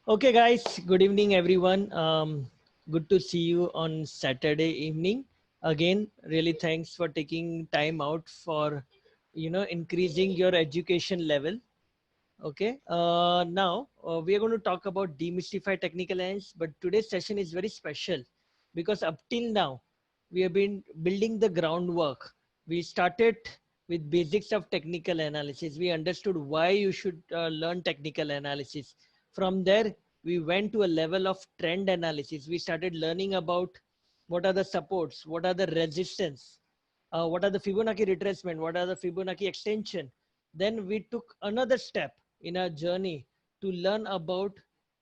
Okay, guys, good evening, everyone. Good to see you on Saturday evening. Again, really thanks for taking time out for, increasing your education level. Okay, now we are going to talk about demystify technical analysis, but today's session is very special because up till now, we have been building the groundwork. We started with basics of technical analysis. We understood why you should learn technical analysis. From there, we went to a level of trend analysis. We started learning about what are the supports, what are the resistance, what are the Fibonacci retracement, what are the Fibonacci extension. Then we took another step in our journey to learn about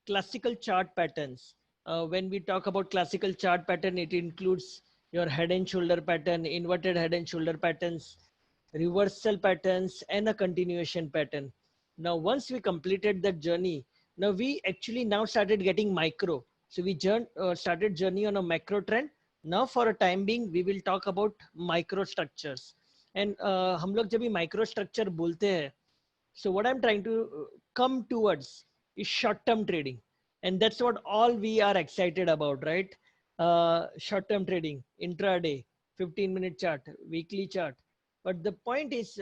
classical chart patterns. When we talk about classical chart pattern, it includes your head and shoulder pattern, inverted head and shoulder patterns, reversal patterns, and a continuation pattern. Now, once we completed that journey, now we actually now started getting micro. So we started journey on a macro trend. Now for a time being, we will talk about microstructures. And हम लोग जब भी microstructure बोलते हैं, so what I'm trying to come towards is short-term trading. And that's what all we are excited about, right? Short-term trading, intraday, 15-minute chart, weekly chart. But the point is,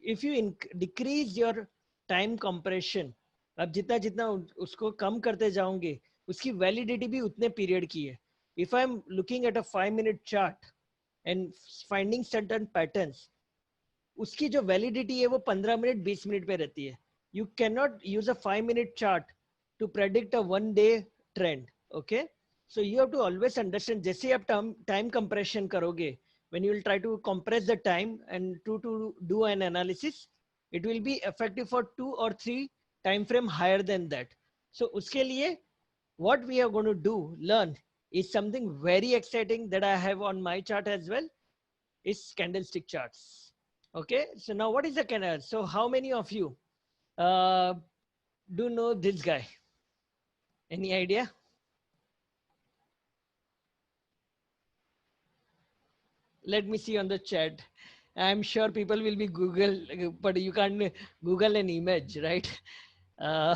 if you decrease your time compression, आप जितना जितना उसको कम करते जाओगे, उसकी validity भी उतने period की है. If I'm looking at a 5-minute chart and finding certain patterns, उसकी जो वैलिडिटी है वो 15 मिनट 20 मिनट पे रहती है. You can not use a 5-minute chart to predict a 1-day trend. Okay, so you have to always understand. जैसे आप time compression करोगे, when you will try to compress the time and to do an analysis, it will be effective for 2 or 3 time frame higher than that. So uske liye what we are going to do learn is something very exciting that I have on my chart as well, is candlestick charts. Okay, so now what is the candle? So how many of you uh, do know this guy? Any idea? Let me see on the chat. I'm sure people will be Google, but you can't Google an image, right? Uh,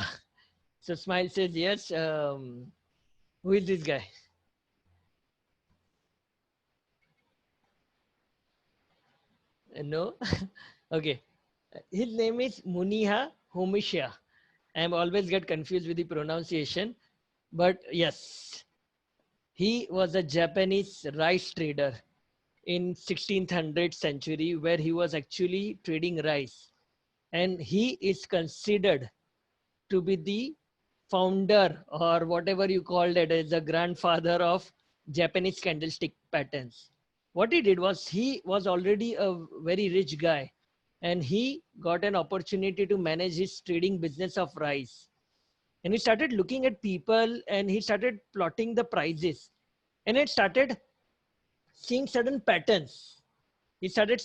so Smile says yes. Who is this guy? No? Okay. His name is Muniha Homisha. I'm always get confused with the pronunciation, but yes, he was a Japanese rice trader in 1600 century, where he was actually trading rice, and he is considered to be the founder, or whatever you called it, as the grandfather of Japanese candlestick patterns. What he did was, he was already a very rich guy, and he got an opportunity to manage his trading business of rice. And he started looking at people, and he started plotting the prices, and it started seeing certain patterns. He started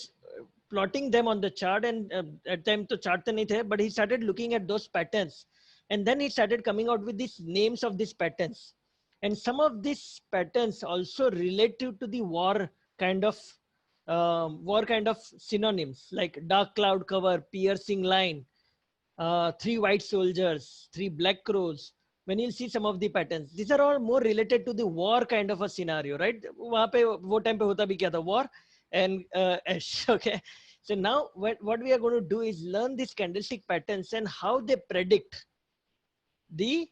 plotting them on the chart, and at time to chart nahi the, but he started looking at those patterns, and then he started coming out with these names of these patterns. And some of these patterns also related to the war kind of synonyms, like dark cloud cover, piercing line, 3 white soldiers, 3 black crows. When you see some of the patterns, these are all more related to the war kind of a scenario, right? वहाँ पे वो time पे होता भी क्या था, war and ash. Okay, so now what we are going to do is learn these candlestick patterns and how they predict the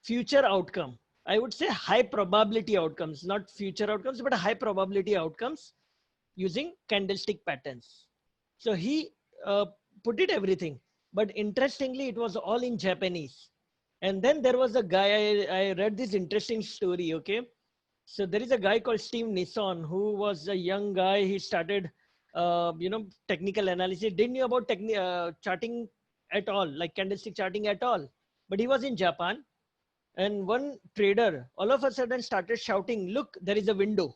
future outcome. I would say high probability outcomes, not future outcomes, but high probability outcomes using candlestick patterns. So he put it everything, but interestingly, it was all in Japanese. And then there was a guy, I read this interesting story. Okay, so there is a guy called Steve Nisson, who was a young guy. He started, technical analysis. Didn't know about charting at all, like candlestick charting at all. But he was in Japan, and one trader all of a sudden started shouting, "Look, there is a window."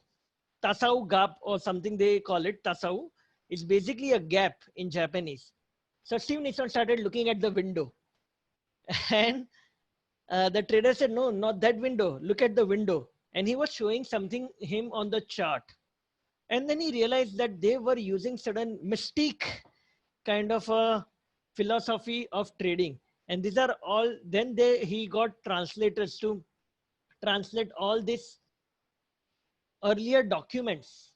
Tasau gap, or something they call it. Tasau is basically a gap in Japanese. So Steve Nisson started looking at the window, and the trader said, "No, not that window. Look at the window." And he was showing something him on the chart. And then he realized that they were using certain mystique kind of a philosophy of trading. And these are all, then he got translators to translate all these earlier documents.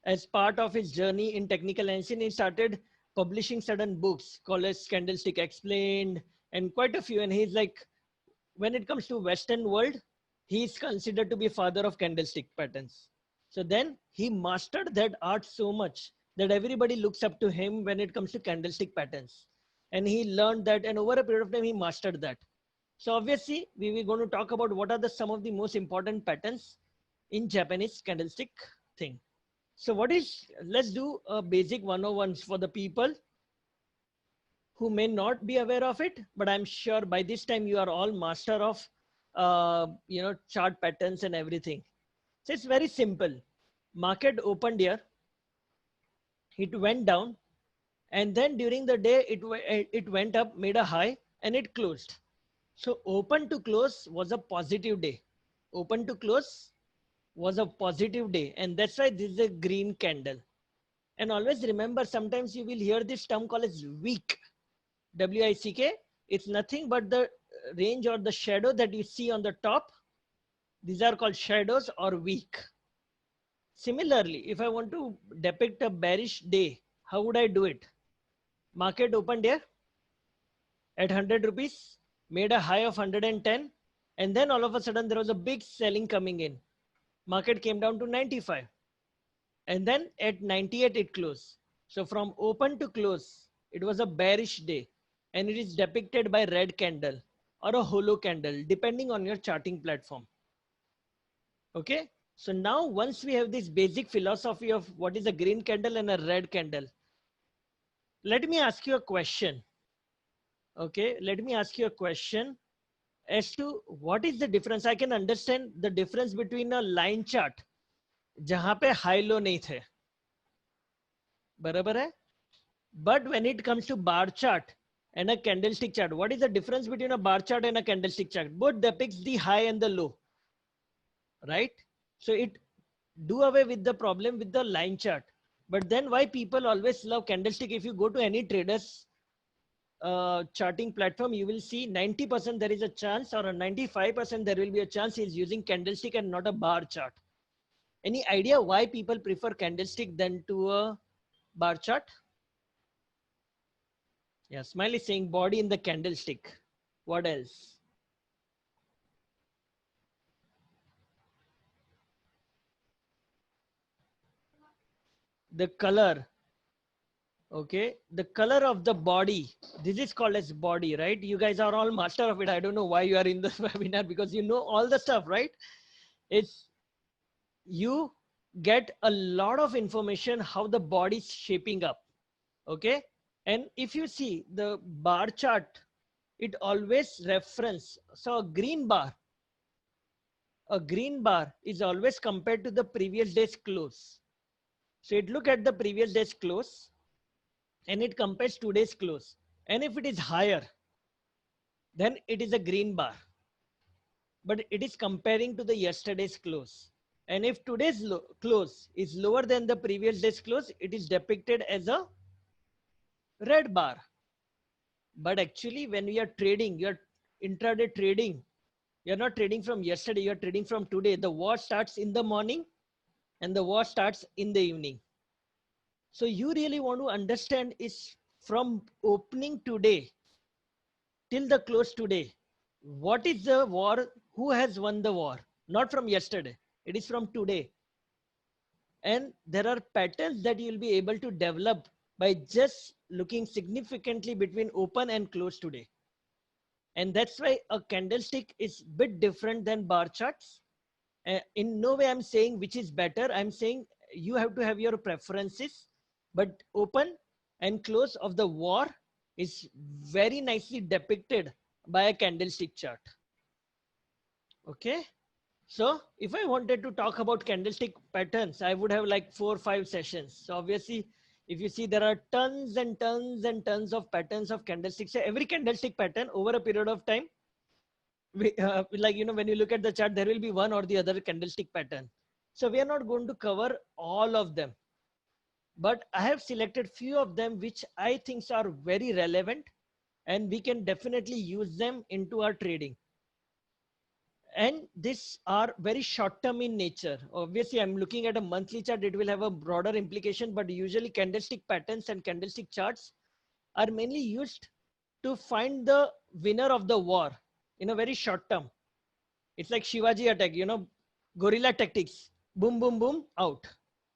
As part of his journey in technical engineering, he started publishing certain books called as Candlestick Explained and quite a few. And he's like, when it comes to Western world, he's considered to be father of candlestick patterns. So then he mastered that art so much that everybody looks up to him when it comes to candlestick patterns. And he learned that, and over a period of time, he mastered that. So obviously, we were going to talk about what are some of the most important patterns in Japanese candlestick thing. So let's do a basic 101s for the people who may not be aware of it, but I'm sure by this time you are all master of, chart patterns and everything. So it's very simple. Market opened here, it went down, and then during the day it went up, made a high, and it closed. So open to close was a positive day. Open to close was a positive day, and that's why this is a green candle. And always remember, sometimes you will hear this term called as wick. WICK. It's nothing but the range or the shadow that you see on the top. These are called shadows or wick. Similarly, if I want to depict a bearish day, how would I do it? Market opened here at 100 rupees, made a high of 110, and then all of a sudden there was a big selling coming in. Market came down to 95, and then at 98 it closed. So from open to close, it was a bearish day, and it is depicted by red candle or a hollow candle, depending on your charting platform. Okay. So now once we have this basic philosophy of what is a green candle and a red candle, let me ask you a question. Okay. Let me ask you a question as to what is the difference. I can understand the difference between a line chart जहां पे high low नहीं थे, बराबर है? But when it comes to bar chart and a candlestick chart, what is the difference between a bar chart and a candlestick chart? Both depicts the high and the low, right? So it do away with the problem with the line chart. But then why people always love candlestick? If you go to any traders charting platform, you will see 90% there is a chance, or a 95% there will be a chance he's using candlestick and not a bar chart. Any idea why people prefer candlestick than to a bar chart? Yeah, Smiley saying body in the candlestick. What else? The color. Okay, the color of the body. This is called as body, right? You guys are all master of it. I don't know why you are in this webinar, because you know all the stuff, right? It's you get a lot of information how the body is shaping up. Okay, and if you see the bar chart, it always reference. So a green bar is always compared to the previous day's close. So it look at the previous day's close and it compares today's close. And if it is higher, then it is a green bar. But it is comparing to the yesterday's close. And if today's close is lower than the previous day's close, it is depicted as a red bar. But actually, when we are trading, you're intraday trading, you're not trading from yesterday, you're trading from today. The war starts in the morning and the war starts in the evening. So you really want to understand is from opening today till the close today, what is the war, who has won the war? Not from yesterday, it is from today. And there are patterns that you'll be able to develop by just looking significantly between open and close today. And that's why a candlestick is a bit different than bar charts. In no way I'm saying which is better. I'm saying you have to have your preferences, but open and close of the war is very nicely depicted by a candlestick chart. Okay. So if I wanted to talk about candlestick patterns, I would have like 4 or 5 sessions. So obviously, if you see, there are tons and tons and tons of patterns of candlesticks. So every candlestick pattern over a period of time, like, when you look at the chart, there will be one or the other candlestick pattern. So we are not going to cover all of them, but I have selected few of them which I think are very relevant and we can definitely use them into our trading. And these are very short term in nature. Obviously, I'm looking at a monthly chart, it will have a broader implication, but usually candlestick patterns and candlestick charts are mainly used to find the winner of the war in a very short term. It's like Shivaji attack, guerrilla tactics, boom, boom, boom, out.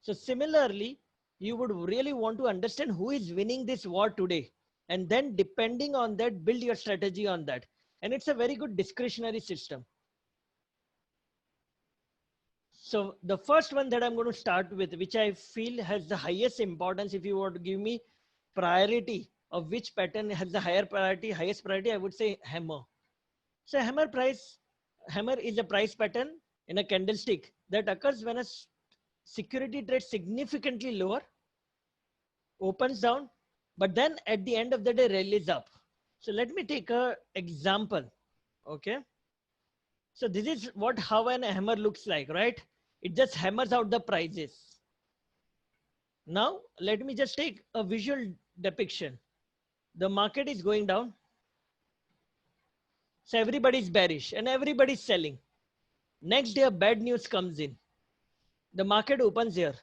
So similarly, you would really want to understand who is winning this war today. And then depending on that, build your strategy on that. And it's a very good discretionary system. So the first one that I'm going to start with, which I feel has the highest importance, if you were to give me priority of which pattern has the highest priority, I would say hammer. So hammer is a price pattern in a candlestick that occurs when a security trade significantly lower, opens down, but then at the end of the day rallies up. So let me take a example. Okay. So this is how an hammer looks like, right? It just hammers out the prices. Now, let me just take a visual depiction. The market is going down. So everybody's bearish and everybody's selling. Next day, bad news comes in. The market opens here.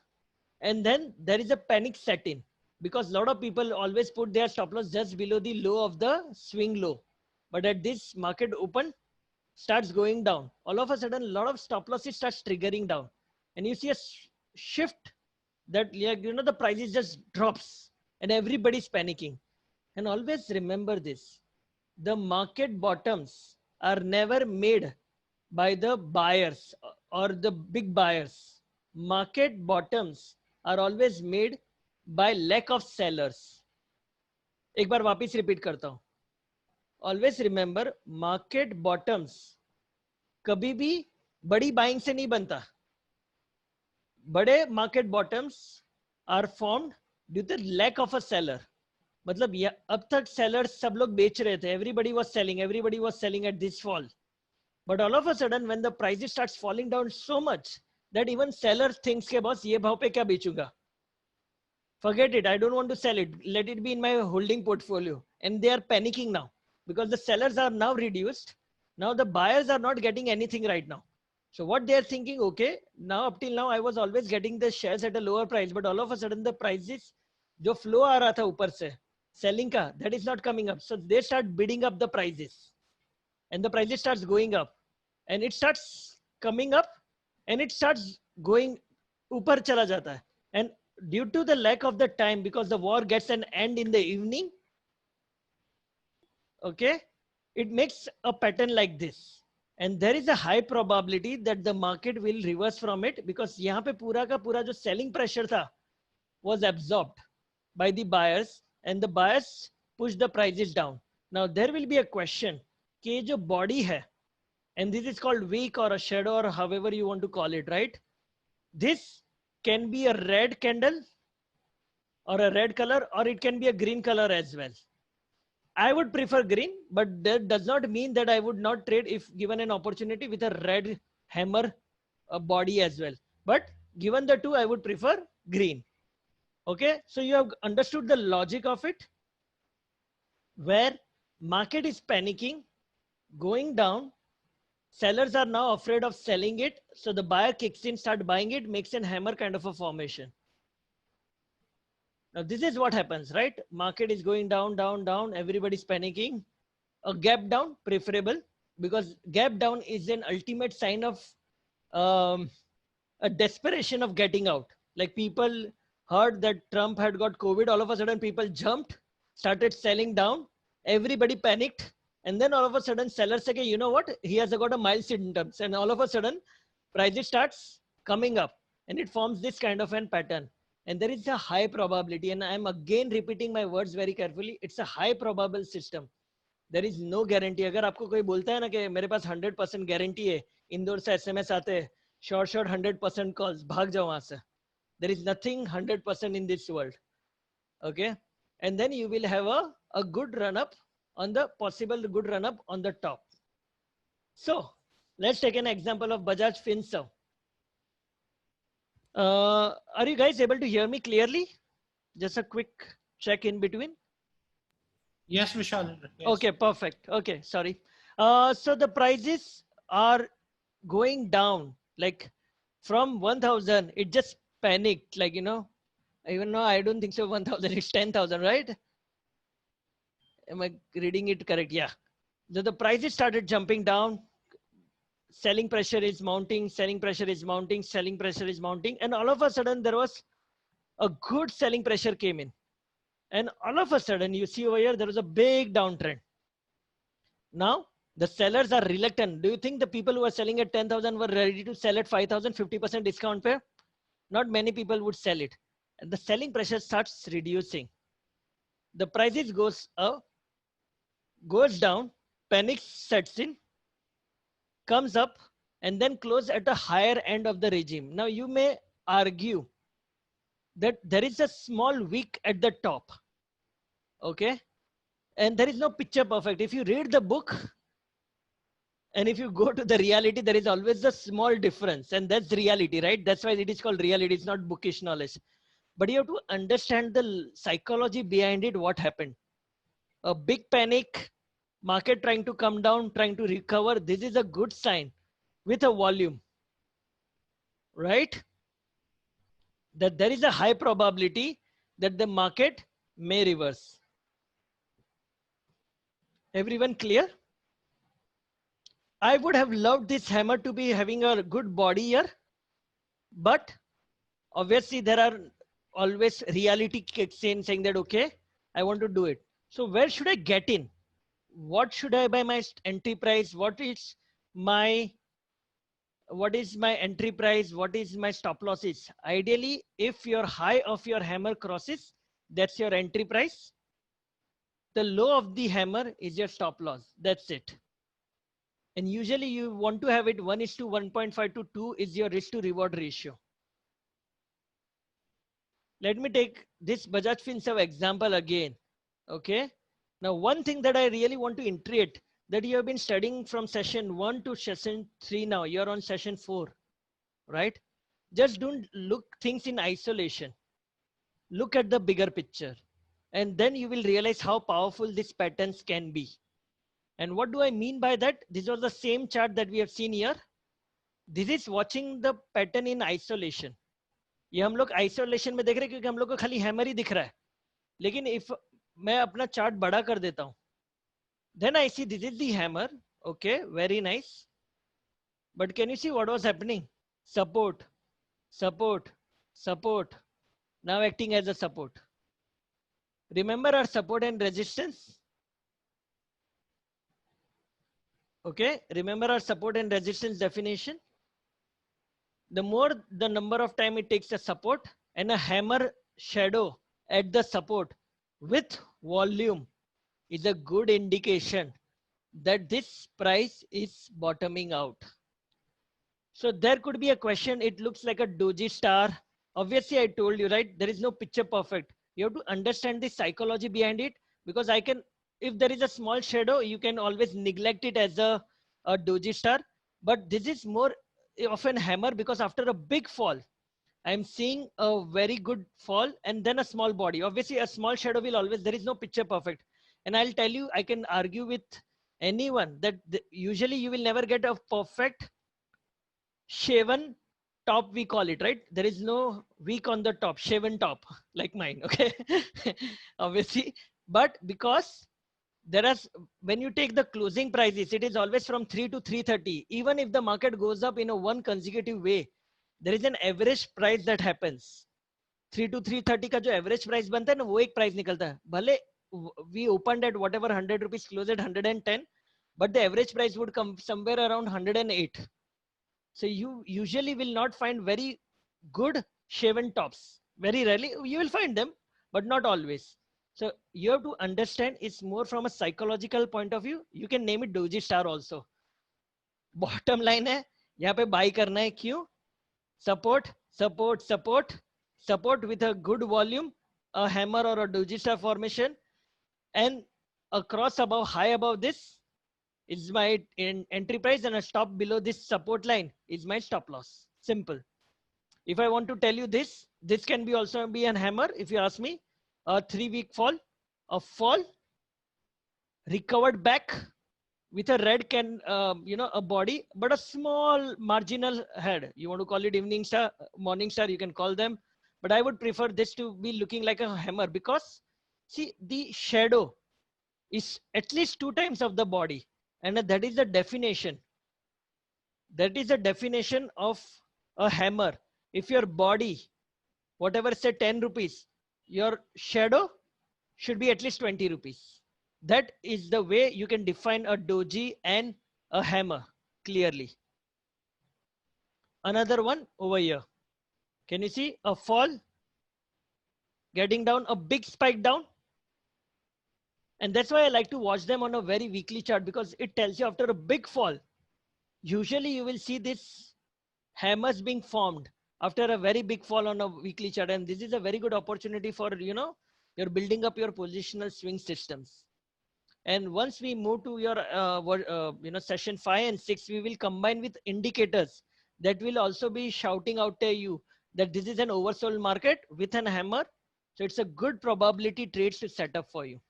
And then there is a panic set in because a lot of people always put their stop loss just below the low of the swing low. But at this market open, starts going down. All of a sudden, a lot of stop losses starts triggering down. And you see a shift that, the prices just drops and everybody's panicking. And always remember this, the market bottoms are never made by the buyers or the big buyers. Market bottoms are always made by lack of sellers. एक बार वापिस repeat करता हूं. Always remember, market bottoms कभी भी बड़ी buying से नहीं बनता. बड़े market bottoms are formed due to lack of a seller. मतलब अब तक सेलर्स सब लोग बेच रहे थे. Everybody was selling at this fall. But all of a sudden when the price starts falling down so much that even sellers thinks के boss ये भाव पे क्या बेचूंगा. Forget it. I don't want to sell it. Let it be in my holding portfolio. And they are panicking now because the sellers are now reduced. Now the buyers are not getting anything right now. So what they are thinking, okay, now up till now I was always getting the shares at a lower price, but all of a sudden the prices, जो flow आ रहा था ऊपर से, selling का, that is not coming up. So they start bidding up the prices, and the prices starts going up, and it starts coming up, and it starts going ऊपर चला जाता है. And due to the lack of the time, because the war gets an end in the evening, okay, it makes a pattern like this. And there is a high probability that the market will reverse from it because यहाँ पे पूरा का पूरा जो selling pressure था was absorbed by the buyers, and the buyers push the prices down. Now there will be a question कि ये जो body है, and this is called wick or a shadow or however you want to call it, right? This can be a red candle or a red color, or it can be a green color as well. I would prefer green, but that does not mean that I would not trade if given an opportunity with a red hammer body as well. But given the two, I would prefer green. Okay, so you have understood the logic of it, where market is panicking, going down. Sellers are now afraid of selling it. So the buyer kicks in, start buying it, makes a hammer kind of a formation. Now this is what happens, right? Market is going down, down, down. Everybody's panicking. A gap down, preferable, because gap down is an ultimate sign of a desperation of getting out. Like people heard that Trump had got COVID. All of a sudden people jumped, started selling down. Everybody panicked. And then all of a sudden sellers say, you know what? He has got a mild symptoms. And all of a sudden prices starts coming up, and it forms this kind of an pattern. And there is a high probability, and I'm again repeating my words very carefully. It's a high probable system. There is no guarantee. अगर आपको कोई बोलता है ना कि मेरे पास 100% guarantee है, इंदौर से SMS आते हैं, short 100% calls, भाग जाओ वहां से. There is nothing 100% in this world. Okay, and then you will have a good run up on the possible good run up on the top. So let's take an example of Bajaj Finserv. Are you guys able to hear me clearly? Just a quick check in between. Yes, Vishal. Yes. Okay, perfect. Okay, sorry. So the prices are going down, like from 1000, it just panicked, like, even no, I don't think so. 1000, it's 10,000, right? Am I reading it correct? Yeah. The prices started jumping down. Selling pressure is mounting, selling pressure is mounting, selling pressure is mounting. And all of a sudden, there was a good selling pressure came in. And all of a sudden, you see over here, there was a big downtrend. Now, the sellers are reluctant. Do you think the people who are selling at 10,000 were ready to sell at 5,000, 50% discount pair? Not many people would sell it. And the selling pressure starts reducing. The prices goes up, goes down, panic sets in, comes up, and then close at a higher end of the regime. Now, you may argue that there is a small wick at the top, okay? And there is no picture perfect. If you read the book, and if you go to the reality, there is always a small difference. And that's reality, right? That's why it is called reality. It's not bookish knowledge. But you have to understand the psychology behind it, what happened. A big panic, market trying to come down, trying to recover. This is a good sign with a volume, right? That there is a high probability that the market may reverse. Everyone clear? I would have loved this hammer to be having a good body here, but obviously there are always reality kicks in saying that, okay, I want to do it. So where should I get in? What should I buy my entry price? What is my entry price? What is my stop losses? Ideally, if your high of your hammer crosses, that's your entry price. The low of the hammer is your stop loss. That's it. And usually you want to have it 1:1.5 to 2 is your risk to reward ratio. Let me take this Bajaj Finserv example again. Okay. Now, one thing that I really want to iterate that you have been studying from session 1 to session 3 now. You're on session 4, right? Just don't look things in isolation. Look at the bigger picture. And then you will realize how powerful these patterns can be. And what do I mean by that? This was the same chart that we have seen here. This is watching the pattern in isolation. ये हम लोग isolation में देख रहे हैं क्योंकि हम लोग को खाली हैमर ही दिख रहा है. लेकिन इफ मैं अपना चार्ट बड़ा कर देता हूं, then I see this is the hammer. Okay, very nice. But can you see what was happening? Support, support, support. Now acting as a support. Remember our support and resistance? Okay, remember our support and resistance definition? The more the number of time it takes a support and a hammer shadow at the support with volume is a good indication that this price is bottoming out. So there could be a question. It looks like a doji star. Obviously, I told you, right? There is no picture perfect. You have to understand the psychology behind it, because if there is a small shadow, you can always neglect it as a doji star. But this is more often hammer, because after a big fall, I'm seeing a very good fall and then a small body. Obviously, a small shadow will always, there is no picture perfect. And I'll tell you, I can argue with anyone that usually you will never get a perfect shaven top, we call it, right? There is no weak on the top, shaven top like mine, okay? Obviously, but because when you take the closing prices, it is always from 3 to 330. Even if the market goes up in a one consecutive way, there is an average price that happens. 3 to 330 का जो average price बनता है ना, वो एक price निकलता है. भले we opened at whatever 100 rupees, close at 110, but the average price would come somewhere around 108. So you usually will not find very good shaven tops. Very rarely you will find them, but not always. So you have to understand it's more from a psychological point of view. You can name it doji star also. Bottom line है, यहाँ पे buy करना है क्यों? Support, support, support, support with a good volume, a hammer or a doji star formation, and a cross above, high above this is my entry price, and a stop below this support line is my stop loss. Simple. If I want to tell you this can be also be an hammer. If you ask me, a 3-week fall, a fall, recovered back with a red a body, but a small marginal head. You want to call it evening star, morning star, you can call them. But I would prefer this to be looking like a hammer, because see, the shadow is at least 2 times of the body. And that is the definition. That is the definition of a hammer. If your body, whatever say 10 rupees, your shadow should be at least 20 rupees. That is the way you can define a doji and a hammer clearly. Another one over here. Can you see a fall? Getting down, a big spike down. And that's why I like to watch them on a very weekly chart, because it tells you after a big fall, usually you will see this hammers being formed after a very big fall on a weekly chart. And this is a very good opportunity for, you're building up your positional swing systems. And once we move to your, session 5 and 6, we will combine with indicators that will also be shouting out to you that this is an oversold market with an hammer. So it's a good probability trades to set up for you.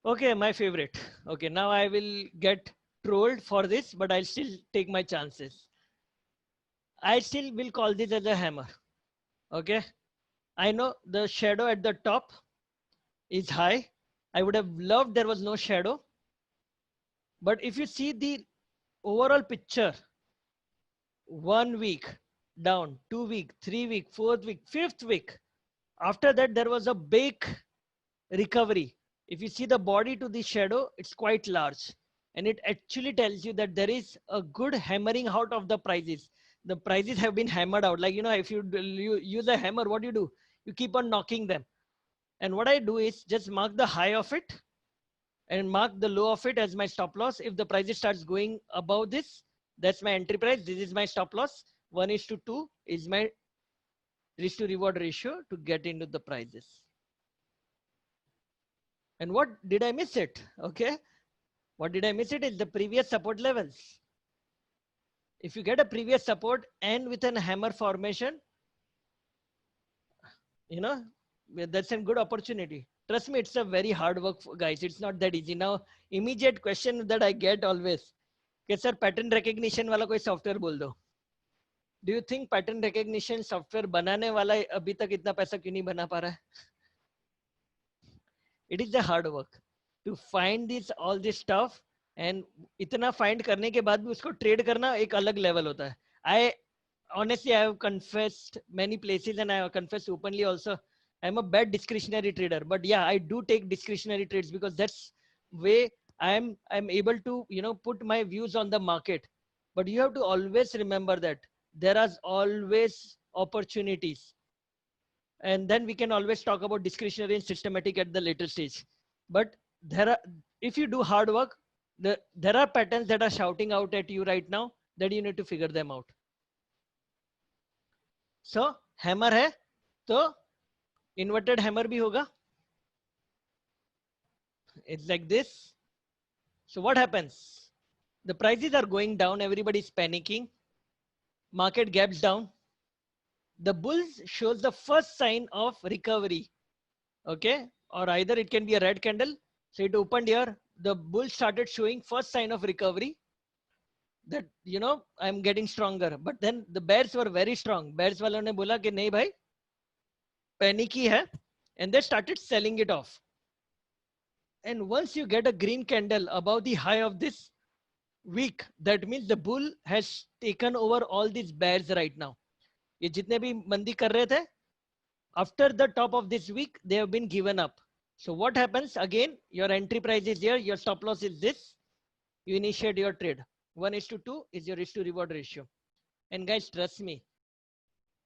Okay, my favorite. Okay, now I will get trolled for this, but I'll still take my chances. I still will call this as a hammer. Okay, I know the shadow at the top is high. I would have loved there was no shadow. But if you see the overall picture, 1 week down, 2 week, 3 week, 4th week, 5th week, after that there was a big recovery. If you see the body to the shadow, it's quite large, and it actually tells you that there is a good hammering out of the prices. The prices have been hammered out. Like, if you use a hammer, what do? You keep on knocking them. And what I do is just mark the high of it and mark the low of it as my stop loss. If the price starts going above this, that's my entry price. This is my stop loss. 1:2 is my risk to reward ratio to get into the prices. And what did I miss it? Okay. What did I miss it is the previous support levels. If you get a previous support and with a hammer formation, that's a good opportunity. Trust me, it's a very hard work, guys. It's not that easy. Now, immediate question that I get always, okay, sir, pattern recognition वाला कोई software बोल दो. Do you think pattern recognition software बनाने वाला अभी तक इतना पैसा क्यों नहीं बना पा रहा है? It is the hard work to find all this stuff, and इतना find करने के बाद भी उसको trade करना एक अलग level होता है. Honestly, I have confessed many places, and I have confessed openly also, I'm a bad discretionary trader. But yeah, I do take discretionary trades because that's way I'm able to, put my views on the market. But you have to always remember that there are always opportunities. And then we can always talk about discretionary and systematic at the later stage. But if you do hard work, there are patterns that are shouting out at you right now that you need to figure them out. So hammer है तो inverted hammer भी होगा. It's like this. So what happens? The prices are going down. Everybody is panicking. Market gaps down. The bulls shows the first sign of recovery. Okay. Or either it can be a red candle. So it opened here. The bull started showing first sign of recovery. That, I'm getting stronger. But then the bears were very strong. Bears वालों ने बोला कि नहीं भाई, panicky hai, and they started selling it off. And once you get a green candle above the high of this week, that means the bull has taken over all these bears right now. ये जितने भी मंदी कर रहे थे, after the top of this week, they have been given up. So what happens? Again, your entry price is here, your stop loss is this. You initiate your trade. 1:2 is your risk to reward ratio. And guys, trust me.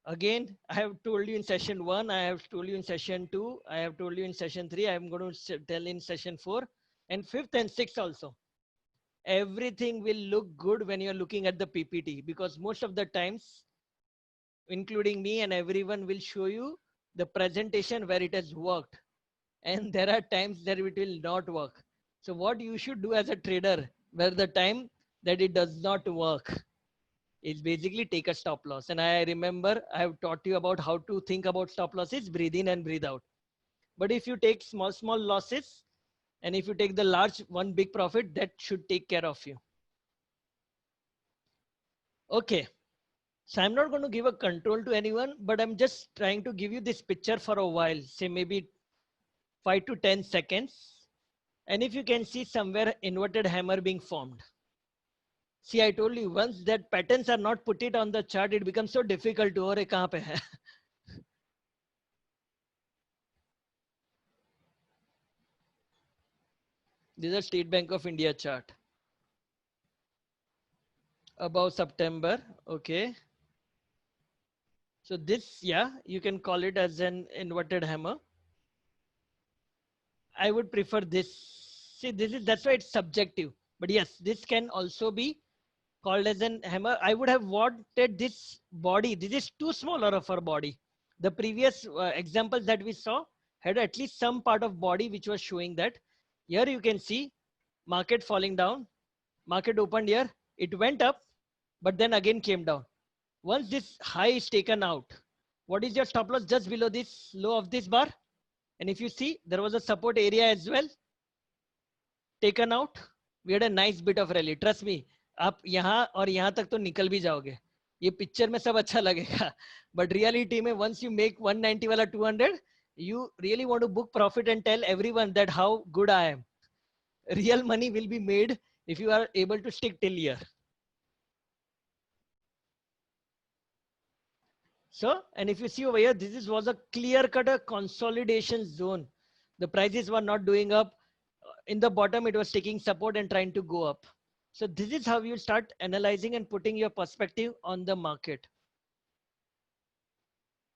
Again, I have told you in session 1, I have told you in session 2, I have told you in session 3, I am going to tell in session 4 and 5th and 6th also. Everything will look good when you're looking at the PPT, because most of the times, including me and everyone, will show you the presentation where it has worked. And there are times that it will not work. So what you should do as a trader, where the time that it does not work, is basically take a stop loss. And I remember I have taught you about how to think about stop losses, breathe in and breathe out. But if you take small losses, and if you take the large one big profit, that should take care of you. Okay. So I'm not going to give a control to anyone, but I'm just trying to give you this picture for a while, say maybe 5 to 10 seconds. And if you can see somewhere inverted hammer being formed. See, I told you once that patterns are not put it on the chart, it becomes so difficult to, अरे कहाँ पे है? This is a State Bank of India chart. Above September, okay. So this, yeah, you can call it as an inverted hammer. I would prefer this. See, that's why it's subjective. But yes, this can also be called as an hammer. I would have wanted this body. This is too smaller of our body. The previous examples that we saw had at least some part of body which was showing that. Here you can see market falling down. Market opened here. It went up, but then again came down. Once this high is taken out, what is your stop loss just below this low of this bar? And if you see, there was a support area as well taken out. We had a nice bit of rally. Trust me, आप यहाँ और यहाँ तक तो निकल भी जाओगे. ये पिक्चर में सब अच्छा लगेगा, but reality में once you make 190 वाला 200, you really want to book profit and tell everyone that how good I am. Real money will be made if you are able to stick till here. So, and if you see over here, was a clear-cut consolidation zone. The prices were not doing up. In the bottom, it was taking support and trying to go up. So this is how you start analyzing and putting your perspective on the market.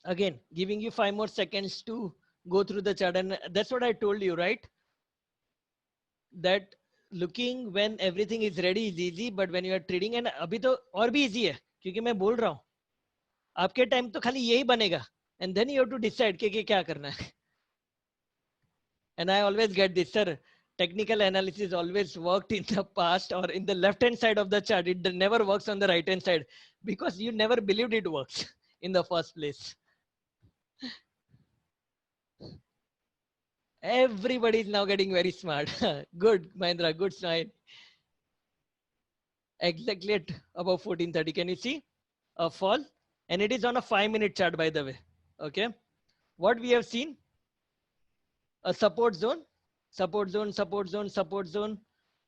Again, giving you 5 more seconds to go through the chart. And that's what I told you, right? That looking when everything is ready is easy, but when you are trading, and अभी तो और भी easy है, क्योंकि मैं बोल रहा हूँ आपके टाइम तो खाली यही बनेगा, and then you have to decide कि क्या करना है. And I always get this, sir. Technical analysis always worked in the past or in the left hand side of the chart. It never works on the right hand side because you never believed it works in the first place. Everybody is now getting very smart. Good, Mahendra. Good smile. Exactly at about 1430. Can you see a fall? And it is on a 5-minute chart, by the way. Okay. What we have seen? A support zone, support zone, support zone, support zone.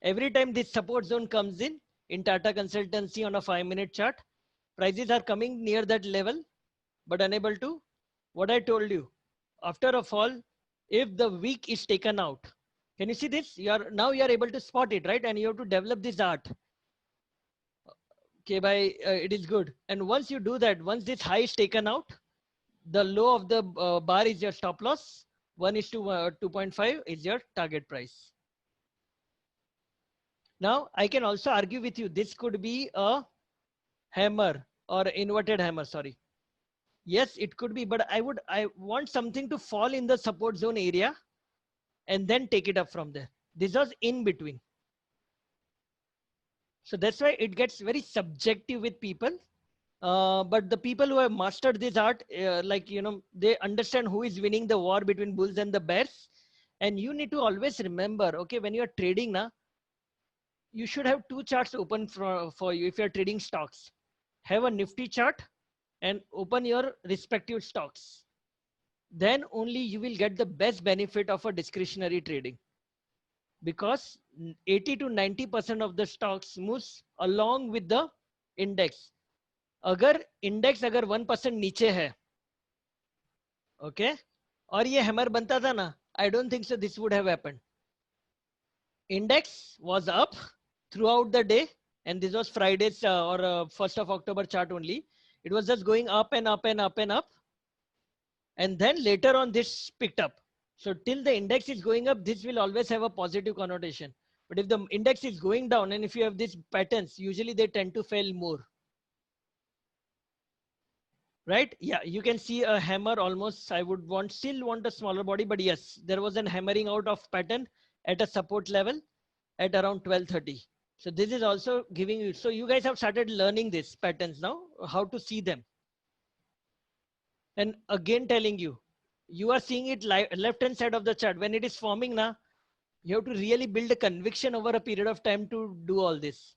Every time this support zone comes in Tata Consultancy on a 5-minute chart, prices are coming near that level, but unable to. What I told you, after a fall, if the weak is taken out, can you see this? Now you are able to spot it, right? And you have to develop this art. Okay, it is good. And once you do that, once this high is taken out, the low of the bar is your stop loss. 1:2.5 is your target price. Now I can also argue with you, this could be a hammer or inverted hammer, sorry. Yes, it could be, but I want something to fall in the support zone area and then take it up from there. This was in between. So that's why it gets very subjective with people. But the people who have mastered this art, they understand who is winning the war between bulls and the bears. And you need to always remember, okay, when you're trading now, you should have 2 charts open for you. If you're trading stocks, have a Nifty chart and open your respective stocks. Then only you will get the best benefit of a discretionary trading. Because 80 to 90% of the stocks moves along with the index. अगर index अगर 1% नीचे है, okay, और ये hammer बनता था ना, I don't think so this would have happened. Index was up throughout the day, and this was Friday's or 1st of October chart only. It was just going up and up and up and up, and then later on this picked up. So till the index is going up, this will always have a positive connotation. But if the index is going down, and if you have these patterns, usually they tend to fail more. Right? Yeah, you can see a hammer almost. I would still want a smaller body, but yes, there was a hammering out of pattern at a support level at around 1230. So this is also giving you, so you guys have started learning these patterns now, how to see them. And again telling you, You are seeing it left hand side of the chart. When it is forming now, you have to really build a conviction over a period of time to do all this.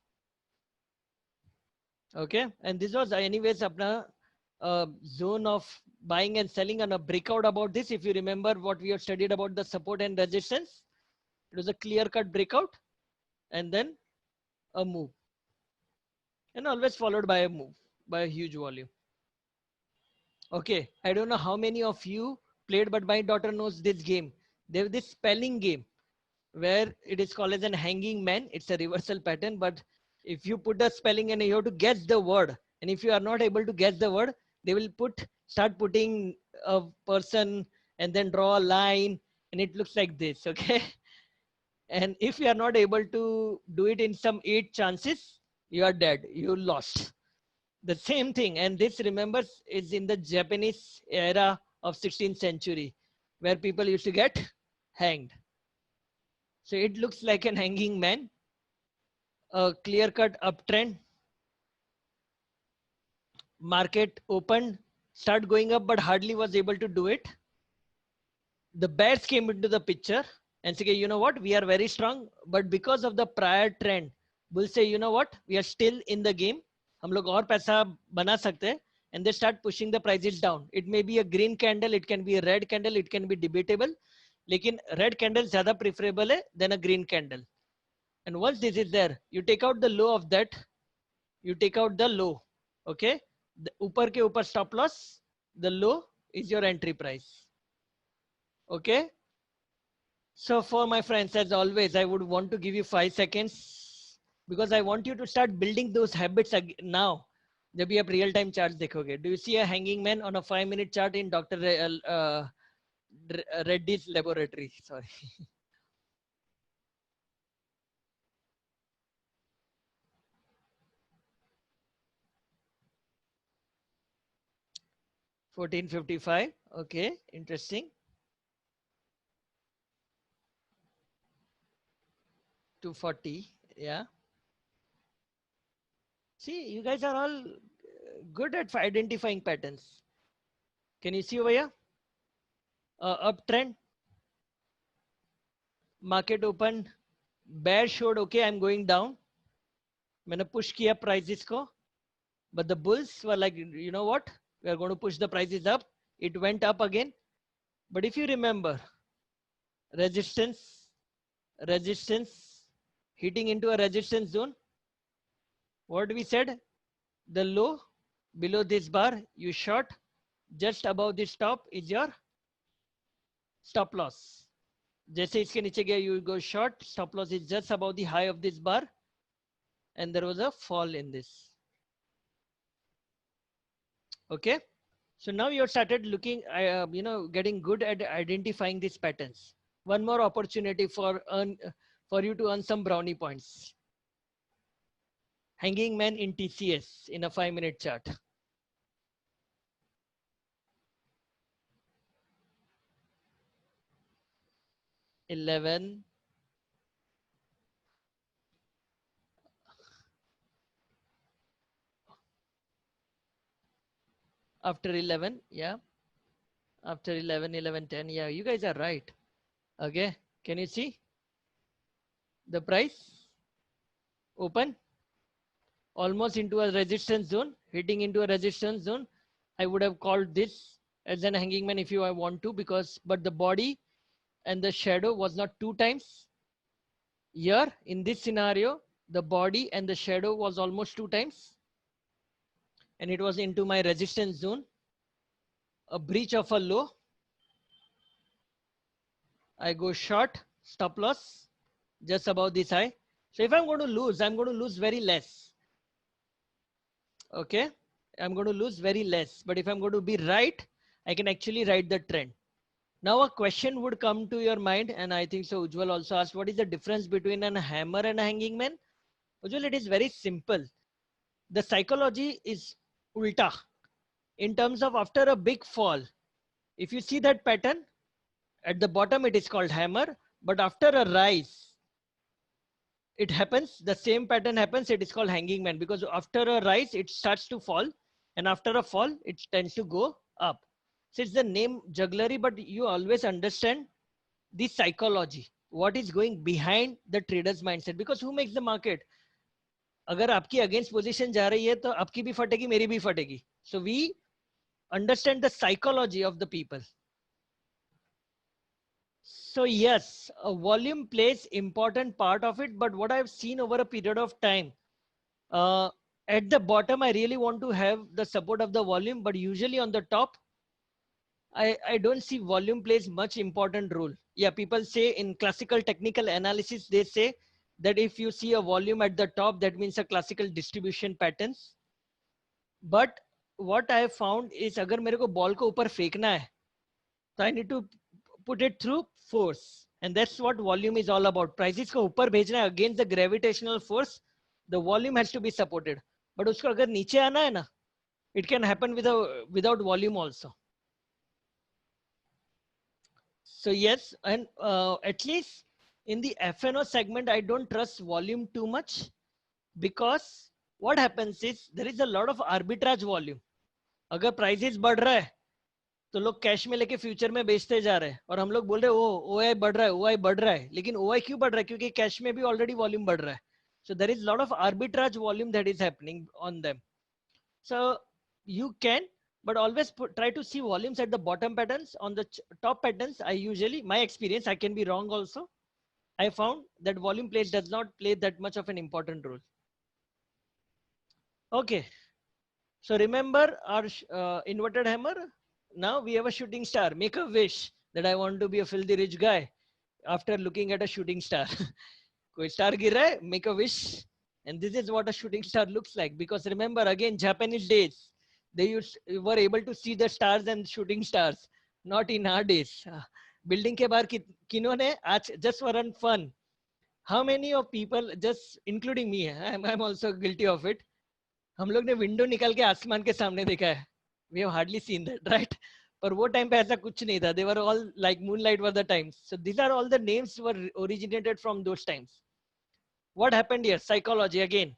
Okay, and this was anyways apna zone of buying and selling and a breakout about this. If you remember what we have studied about the support and resistance, it was a clear cut breakout and then a move, and always followed by a move by a huge volume. Okay, I don't know how many of you played, but my daughter knows this game. They have this spelling game where it is called as an hanging man. It's a reversal pattern, but if you put a spelling and you have to guess the word, and if you are not able to guess the word, they will start putting a person and then draw a line, and it looks like this. Okay, and if you are not able to do it in some 8 chances, you are dead. You lost. The same thing, and this remembers is in the Japanese era of 16th century, where people used to get hanged. So it looks like an hanging man, a clear-cut uptrend. Market opened, start going up, but hardly was able to do it. The bears came into the picture and say, you know what, we are very strong, but because of the prior trend, bulls say, you know what, we are still in the game. हम लोग और पैसा बना सकते हैं, and they start pushing the prices down. It may be a green candle, it can be a red candle, it can be debatable. लेकिन red candle ज़्यादा preferable है than a green candle. And once this is there, you take out the low of that, you take out the low, okay? The ऊपर के ऊपर stop loss, the low is your entry price, okay? So for my friends, as always, I would want to give you 5 seconds because I want you to start building those habits now. जब भी आप real time charts देखोगे, do you see a hanging man on a 5-minute chart in Dr. Reddy's laboratory? Sorry. $14.55. Okay, interesting. 240. Yeah. See, you guys are all good at identifying patterns. Can you see over here? Uptrend. Market open. Bear showed, okay, I'm going down. मैंने push किया prices को. But the bulls were like, you know what? We are going to push the prices up. It went up again. But if you remember, resistance, resistance, hitting into a resistance zone. What we said? The low below this bar, you short. Just above this top is your stop loss. जैसे इसके नीचे गया, you go short. Stop loss is just above the high of this bar. And there was a fall in this. Okay. So now you have started looking, getting good at identifying these patterns. One more opportunity for you to earn some brownie points. Hanging man in TCS in a 5-minute chart. $11. After 11, yeah. After 11, 11:10, yeah, you guys are right. Okay, can you see the price? Open, almost into a resistance zone, hitting into a resistance zone. I would have called this as an hanging man if I want to, but the body and the shadow was not 2 times. Here, in this scenario, the body and the shadow was almost 2 times. And it was into my resistance zone. A breach of a low. I go short, stop loss, just above this high. So if I'm going to lose, I'm going to lose very less. Okay, I'm going to lose very less. But if I'm going to be right, I can actually ride the trend. Now a question would come to your mind, and I think so Ujjwal also asked, what is the difference between a hammer and a hanging man? Ujjwal, it is very simple. The psychology is ulta. In terms of after a big fall, if you see that pattern, at the bottom it is called hammer, but after a rise, it happens, the same pattern happens, it is called hanging man, because after a rise, it starts to fall, and after a fall, it tends to go up. So it's the name jugglery, but you always understand the psychology, what is going behind the trader's mindset, because who makes the market? अगर आपकी against position जा रही है तो आपकी भी फटेगी, मेरी भी फटेगी. So we understand the psychology of the people. So yes, volume plays important part of it, but what I've seen over a period of time, uh, at the bottom, I really want to have the support of the volume, but usually on the top, I don't see volume plays much important role. Yeah, people say in classical technical analysis, they say that if you see a volume at the top, that means a classical distribution patterns. But what I have found is अगर मेरे को ball को ऊपर फेंकना है, तो I need to put it through force, and that's what volume is all about. Prices को ऊपर भेजना है against the gravitational force, the volume has to be supported. But उसको अगर नीचे आना है ना, it can happen without volume also. So yes, and at least in the FNO segment, I don't trust volume too much, because what happens is there is a lot of arbitrage volume. अगर prices बढ़ रहा है तो लोग cash में लेके future में बेचते जा रहे हैं, और हम लोग बोल रहे हैं ओ ओआई बढ़ रहा है, ओआई बढ़ रहा है, लेकिन ओआई क्यों बढ़ रहा है? क्योंकि कैश में भी ऑलरेडी वॉल्यूम बढ़ रहा है. So there is a lot of arbitrage volume that is happening on them. So you can, but always try to see volumes at the bottom patterns. On the top patterns, I usually, my experience, I can be wrong also, I found that volume play does not play that much of an important role. Okay, so remember our inverted hammer. Now we have a shooting star. Make a wish that I want to be a filthy rich guy after looking at a shooting star. कोई star गिर रहा है, make a wish. And this is what a shooting star looks like. Because remember, again, Japanese days, they were able to see the stars and shooting stars. Not in our days. Building के बाहर किन्होंने आज, just for fun, how many of people, just including me, I'm also guilty of it, हम लोग ने window निकाल के आसमान के सामने देखा है. We have hardly seen that, right? पर वो टाइम पे ऐसा कुछ नहीं था. They were all like moonlight were the times. So these are all the names were originated from those times. What happened here? Psychology again.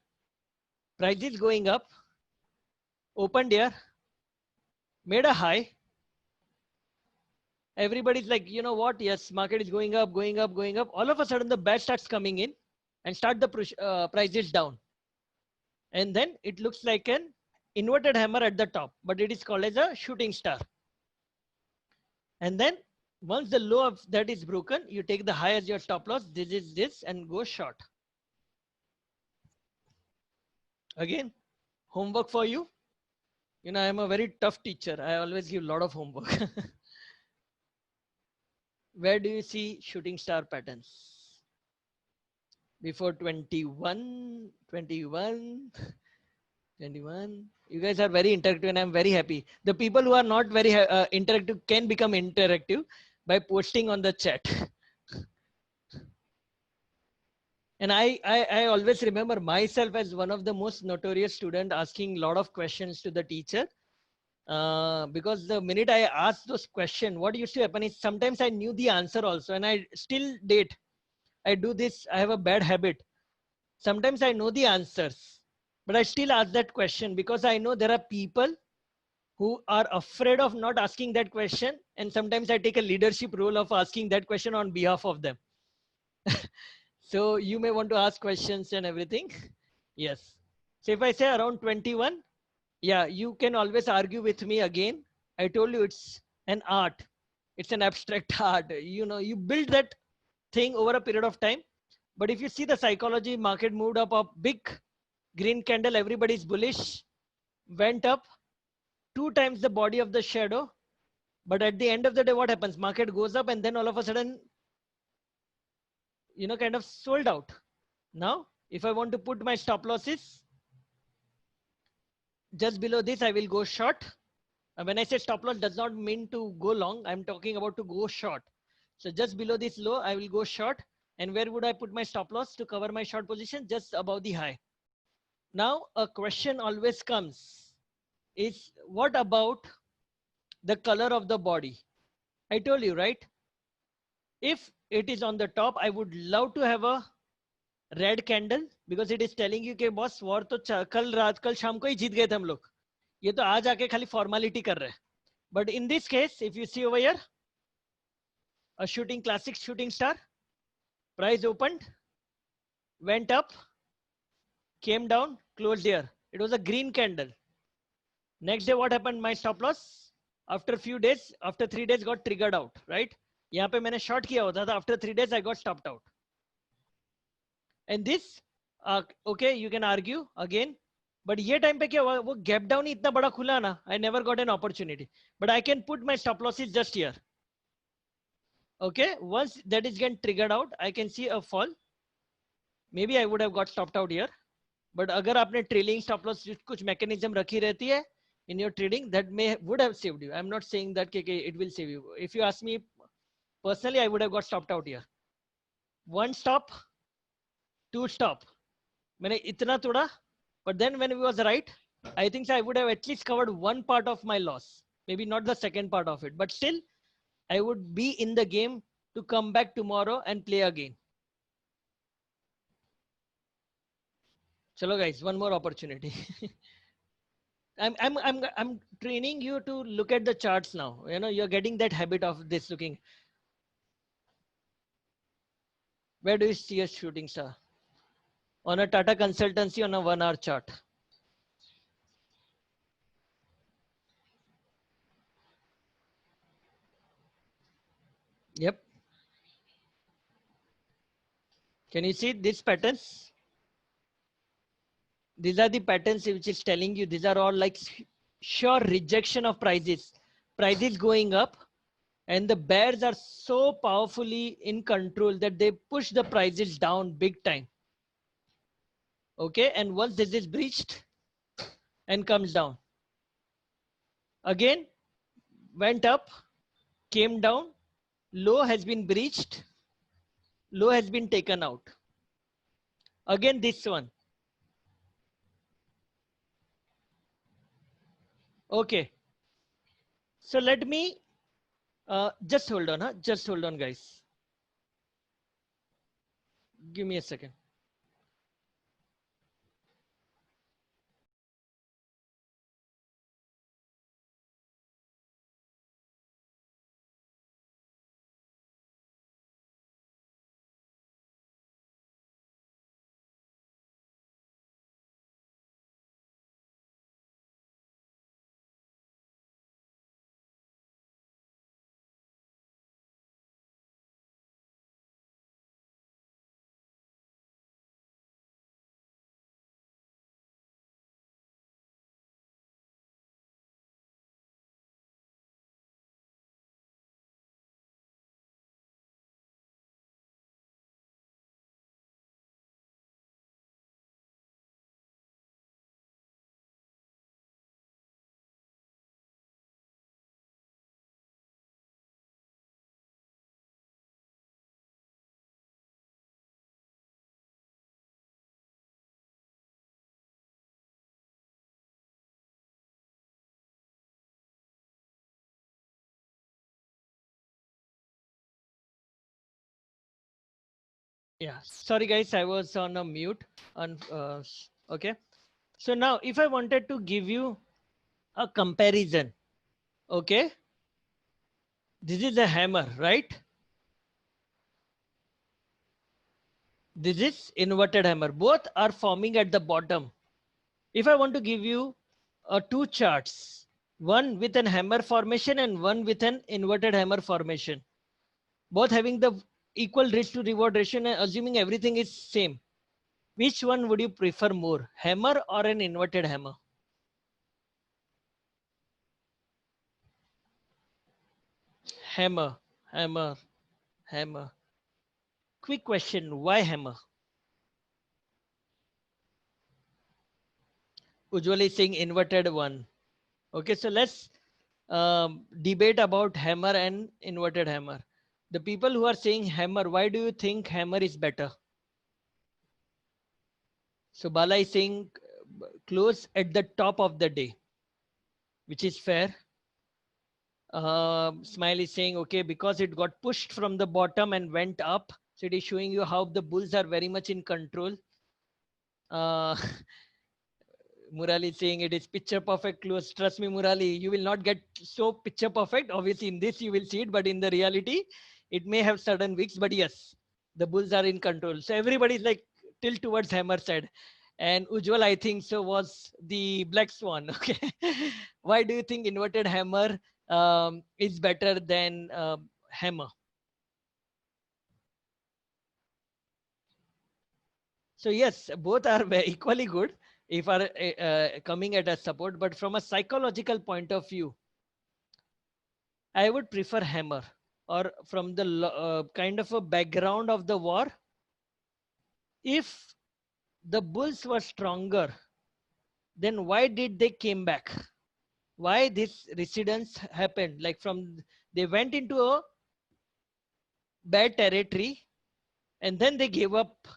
Prices going up, opened here, made a high. Everybody's like, you know what? Yes, market is going up, going up, going up. All of a sudden, the bat starts coming in and start the prices down. And then it looks like an inverted hammer at the top, but it is called as a shooting star. And then once the low of that is broken, you take the high as your stop loss. This is this and go short. Again, homework for you. You know, I'm a very tough teacher. I always give a lot of homework. Where do you see shooting star patterns? Before 21, 21, 21. You guys are very interactive and I'm very happy. The people who are not very interactive can become interactive by posting on the chat. And I always remember myself as one of the most notorious students asking a lot of questions to the teacher. Because the minute I asked those questions, what used to happen is sometimes I knew the answer also, and I still date. I do this, I have a bad habit. Sometimes I know the answers, but I still ask that question because I know there are people who are afraid of not asking that question. And sometimes I take a leadership role of asking that question on behalf of them. So you may want to ask questions and everything. Yes. So if I say around 21, yeah, you can always argue with me again. I told you it's an art. It's an abstract art. You know, you build that thing over a period of time. But if you see the psychology, market moved up a big green candle, everybody's bullish, went up 2 times the body of the shadow. But at the end of the day, what happens? Market goes up and then all of a sudden, you know, kind of sold out. Now, if I want to put my stop losses, just below this, I will go short. And when I say stop loss does not mean to go long. I'm talking about to go short. So just below this low, I will go short. And where would I put my stop loss to cover my short position? Just above the high. Now, a question always comes is what about the color of the body? I told you, right? If it is on the top, I would love to have a red candle because it is telling you कि boss war तो कल शाम को ही जीत गए थे हम लोग. ये तो आज आके खाली फॉर्मेलिटी कर रहे हैं. But in this case, if you see over here, a classic shooting star, price opened, went up, came down, closed here. It was a green candle. Next day, what happened? My stop loss, after few days, after 3 days, got triggered out, right? यहाँ पे मैंने short किया होता था. After 3 days, I got stopped out. And this, okay, you can argue again. But ये time पे क्या हुआ? वो gap down ही इतना बड़ा खुला ना. I never got an opportunity. But I can put my stop losses just here. Okay, once that is getting triggered out, I can see a fall. Maybe I would have got stopped out here. But अगर आपने trailing stop loss कुछ mechanism रखी रहती है in your trading, that would have saved you. I'm not saying that it will save you. If you ask me personally, I would have got stopped out here. One stop, two stop. मैंने इतना तोड़ा, but then when it was right, I think I would have at least covered one part of my loss. Maybe not the second part of it, but still I would be in the game to come back tomorrow and play again. Chalo guys, one more opportunity. I'm training you to look at the charts now. You know, you're getting that habit of this looking. Where do you see a shooting star? On a Tata Consultancy on a 1 hour chart. Yep. Can you see these patterns? These are the patterns which is telling you these are all like sure rejection of prices. Prices going up, and the bears are so powerfully in control that they push the prices down big time. Okay, and once this is breached and comes down, again went up, came down, low has been breached, low has been taken out. Again this one. Okay, so let me just hold on, huh? Just hold on, guys. Give me a second. Yeah, sorry guys, I was on a mute. Okay, so now if I wanted to give you a comparison, okay, this is a hammer, right? This is inverted hammer. Both are forming at the bottom. If I want to give you two charts, one with an hammer formation and one with an inverted hammer formation, both having the equal risk to reward ratio and assuming everything is same, which one would you prefer more, hammer or an inverted hammer? Hammer, hammer, hammer. Quick question, why hammer? Ujjwal is saying inverted one. Okay, so let's debate about hammer and inverted hammer. The people who are saying hammer, why do you think hammer is better? So Bala is saying close at the top of the day, which is fair. Smile is saying, okay, because it got pushed from the bottom and went up. So it is showing you how the bulls are very much in control. Murali is saying it is picture perfect close. Trust me, Murali, you will not get so picture perfect. Obviously, in this you will see it, but in the reality, it may have certain weeks. But yes, the bulls are in control. So everybody is like tilt towards hammer side. And Ujwal, I think so, was the black swan. Okay. Why do you think inverted hammer is better than hammer? So yes, both are equally good if are coming at a support, but from a psychological point of view, I would prefer hammer. Or from the kind of a background of the war, if the bulls were stronger, then why did they came back? Why this residence happened? Like from they went into a bad territory and then they gave up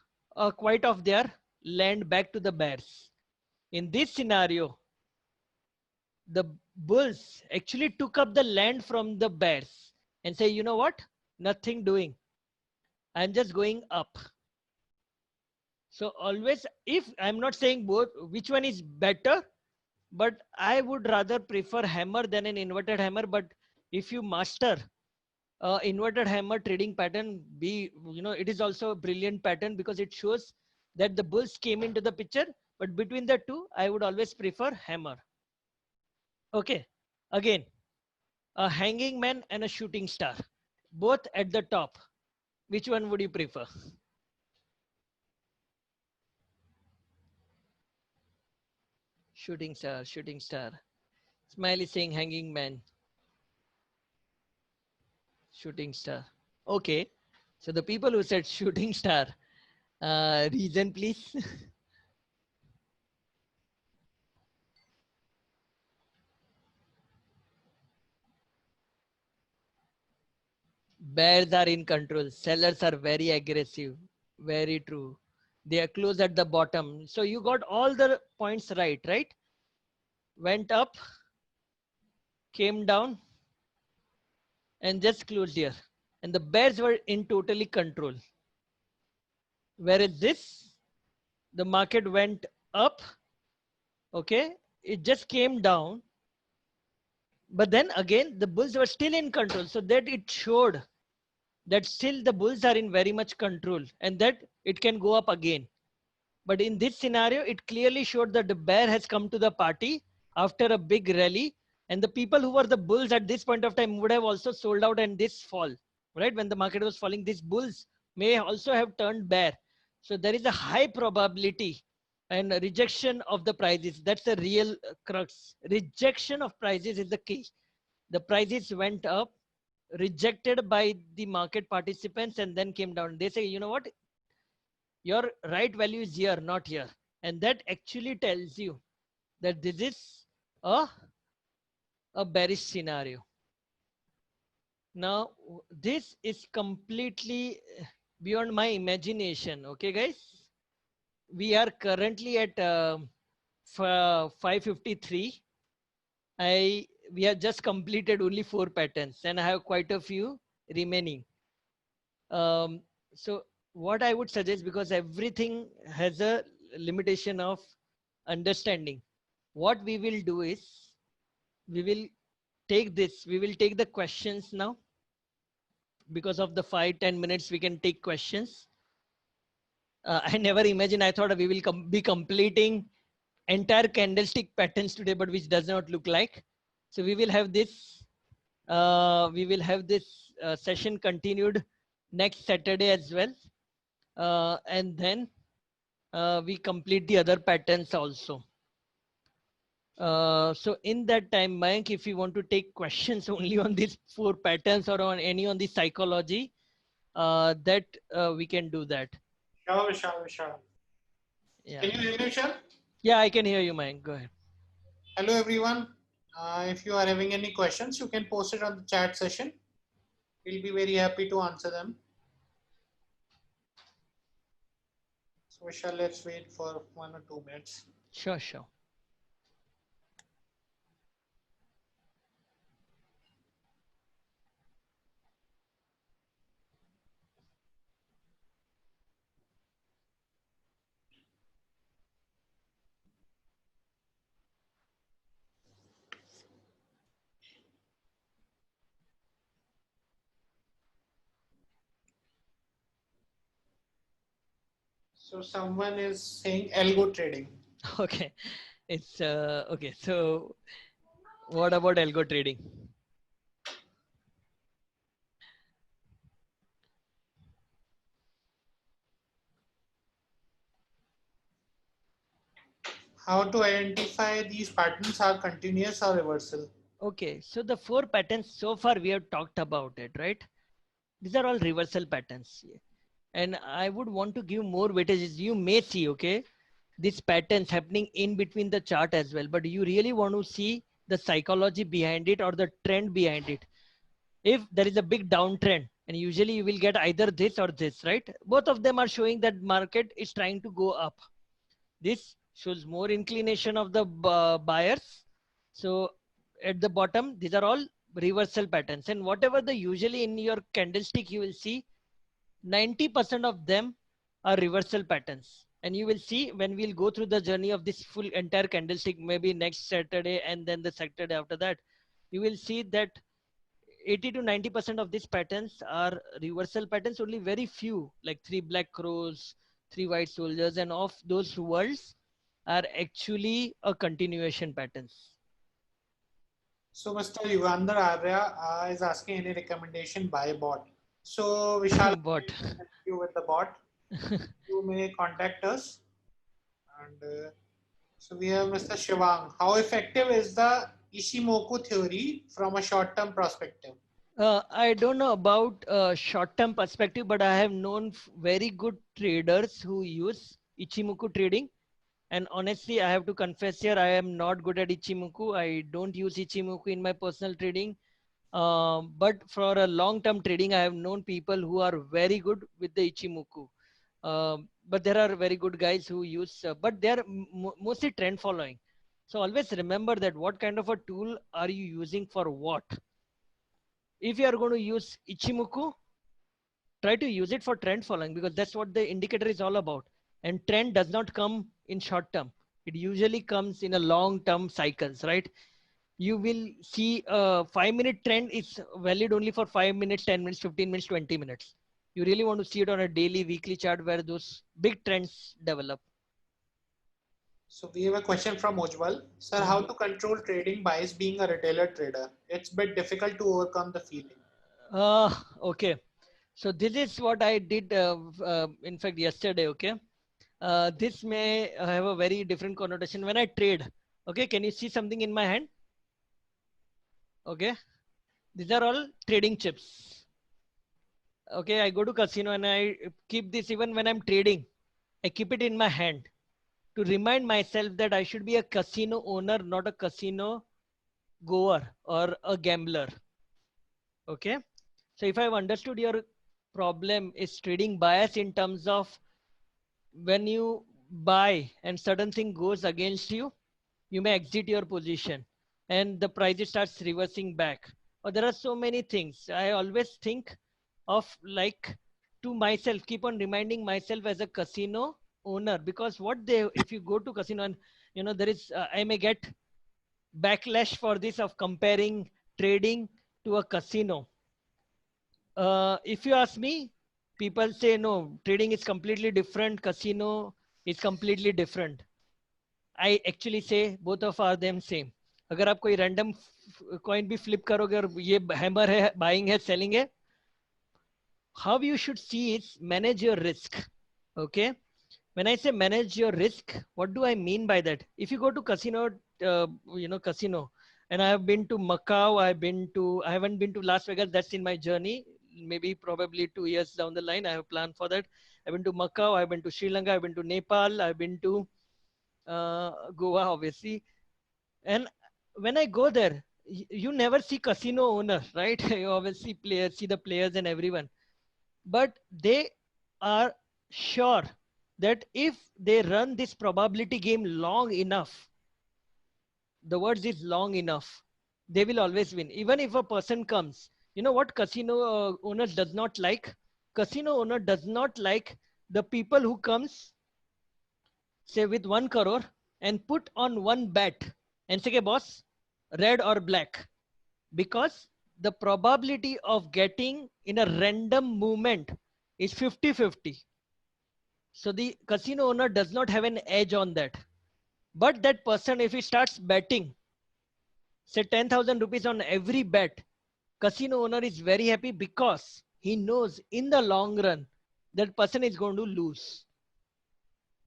quite of their land back to the bears. In this scenario, the bulls actually took up the land from the bears and say, you know what? Nothing doing. I'm just going up. So always, if I'm not saying both, which one is better, but I would rather prefer hammer than an inverted hammer. But if you master inverted hammer trading pattern, it is also a brilliant pattern because it shows that the bulls came into the picture. But between the two, I would always prefer hammer. Okay. Again, a hanging man and a shooting star, both at the top. Which one would you prefer? Shooting star, shooting star. Smiley saying hanging man, shooting star. Okay. So the people who said shooting star, reason please. Bears are in control. Sellers are very aggressive. Very true. They are close at the bottom. So you got all the points right, right? Went up, came down, and just closed here. And the bears were in totally control. Whereas this, the market went up, okay? It just came down. But then again, the bulls were still in control. So that it showed that still the bulls are in very much control and that it can go up again. But in this scenario, it clearly showed that the bear has come to the party after a big rally. And the people who were the bulls at this point of time would have also sold out and this fall, right? When the market was falling, these bulls may also have turned bear. So there is a high probability and rejection of the prices. That's the real crux. Rejection of prices is the key. The prices went up, rejected by the market participants, and then came down. They say, you know what? Your right value is here, not here. And that actually tells you that this is a, a bearish scenario. Now, this is completely beyond my imagination. Okay, guys? We are currently at 553. We have just completed only 4 patterns and I have quite a few remaining. So what I would suggest, because everything has a limitation of understanding, what we will do is we will we will take the questions now. Because of the 5-10 minutes we can take questions. I never imagined, I thought we will be completing entire candlestick patterns today, but which does not look like. So we will have this session continued next Saturday as well. And then we complete the other patterns also. So in that time, Mayank, if you want to take questions only on these 4 patterns or on any on the psychology, that we can do that. Sure. Yeah. Can you hear me, Vishal? Yeah, I can hear you, Mayank. Go ahead. Hello, everyone. If you are having any questions, you can post it on the chat session. We'll be very happy to answer them. So, Vishal, let's wait for 1 or 2 minutes. Sure, sure. So someone is saying algo trading. Okay, it's okay. So what about algo trading? How to identify these patterns are continuous or reversal? Okay, so the four patterns so far we have talked about it, right? These are all reversal patterns. And I would want to give more weightages. You may see, okay, these patterns happening in between the chart as well, but you really want to see the psychology behind it or the trend behind it. If there is a big downtrend, and usually you will get either this or this, right? Both of them are showing that market is trying to go up. This shows more inclination of the buyers. So at the bottom, these are all reversal patterns. And whatever the usually in your candlestick, you will see 90% of them are reversal patterns. And you will see when we'll go through the journey of this full entire candlestick, maybe next Saturday and then the Saturday after that, you will see that 80 to 90% of these patterns are reversal patterns. Only very few, like three black crows, three white soldiers, and of those worlds are actually a continuation patterns. So Mr. Yugandhar Arya is asking any recommendation by bot. So Vishal, But will help you with the bot. You may contact us. And so we have Mr. Shivang. How effective is the Ishimoku theory from a short-term perspective? I don't know about short-term perspective, but I have known very good traders who use Ichimoku trading. And honestly, I have to confess here, I am not good at Ichimoku. I don't use Ichimoku in my personal trading. But for a long-term trading, I have known people who are very good with the Ichimoku. But there are very good guys who use, but they are mostly trend following. So always remember that what kind of a tool are you using for what? If you are going to use Ichimoku, try to use it for trend following, because that's what the indicator is all about. And trend does not come in short term. It usually comes in a long term cycles, right? You will see a 5 minute trend is valid only for 5 minutes, 10 minutes, 15 minutes, 20 minutes. You really want to see it on a daily, weekly chart where those big trends develop. So we have a question from Ujwal. Sir, how Mhm. to control trading bias being a retailer trader? It's a bit difficult to overcome the feeling. Okay. So this is what I did, in fact, yesterday. Okay. This may have a very different connotation when I trade. Okay. Can you see something in my hand? Okay. These are all trading chips. Okay. I go to casino and I keep this even when I'm trading. I keep it in my hand to remind myself that I should be a casino owner, not a casino goer or a gambler. Okay. So if I've understood your problem is trading bias in terms of when you buy and certain thing goes against you, you may exit your position and the price starts reversing back. Or there are so many things. I always think of like to myself, keep on reminding myself as a casino owner, because what they, if you go to casino and there is, I may get backlash for this of comparing trading to a casino. If you ask me, people say no, trading is completely different, casino is completely different. I actually say both of are them same. अगर आप कोई random coin भी flip करोगे और ये hammer है, buying है, selling है, how you should see is manage your risk. Okay. When I say manage your risk, what do I mean by that? If you go to casino, casino, and I have been to Macau, I haven't been to Las Vegas. That's in my journey. Maybe probably 2 years down the line, I have planned for that. I've been to Macau, I've been to Sri Lanka, I've been to Nepal, I've been to Goa, obviously. And when I go there, you never see casino owner, right? You obviously players, see the players and everyone, but they are sure that if they run this probability game long enough, the words is long enough, they will always win. Even if a person comes, you know what casino owner does not like? Casino owner does not like the people who comes, say with 1 crore and put on one bet and say, okay, boss, red or black, because the probability of getting in a random movement is 50-50. So the casino owner does not have an edge on that. But that person, if he starts betting, say 10,000 rupees on every bet, casino owner is very happy because he knows in the long run that person is going to lose.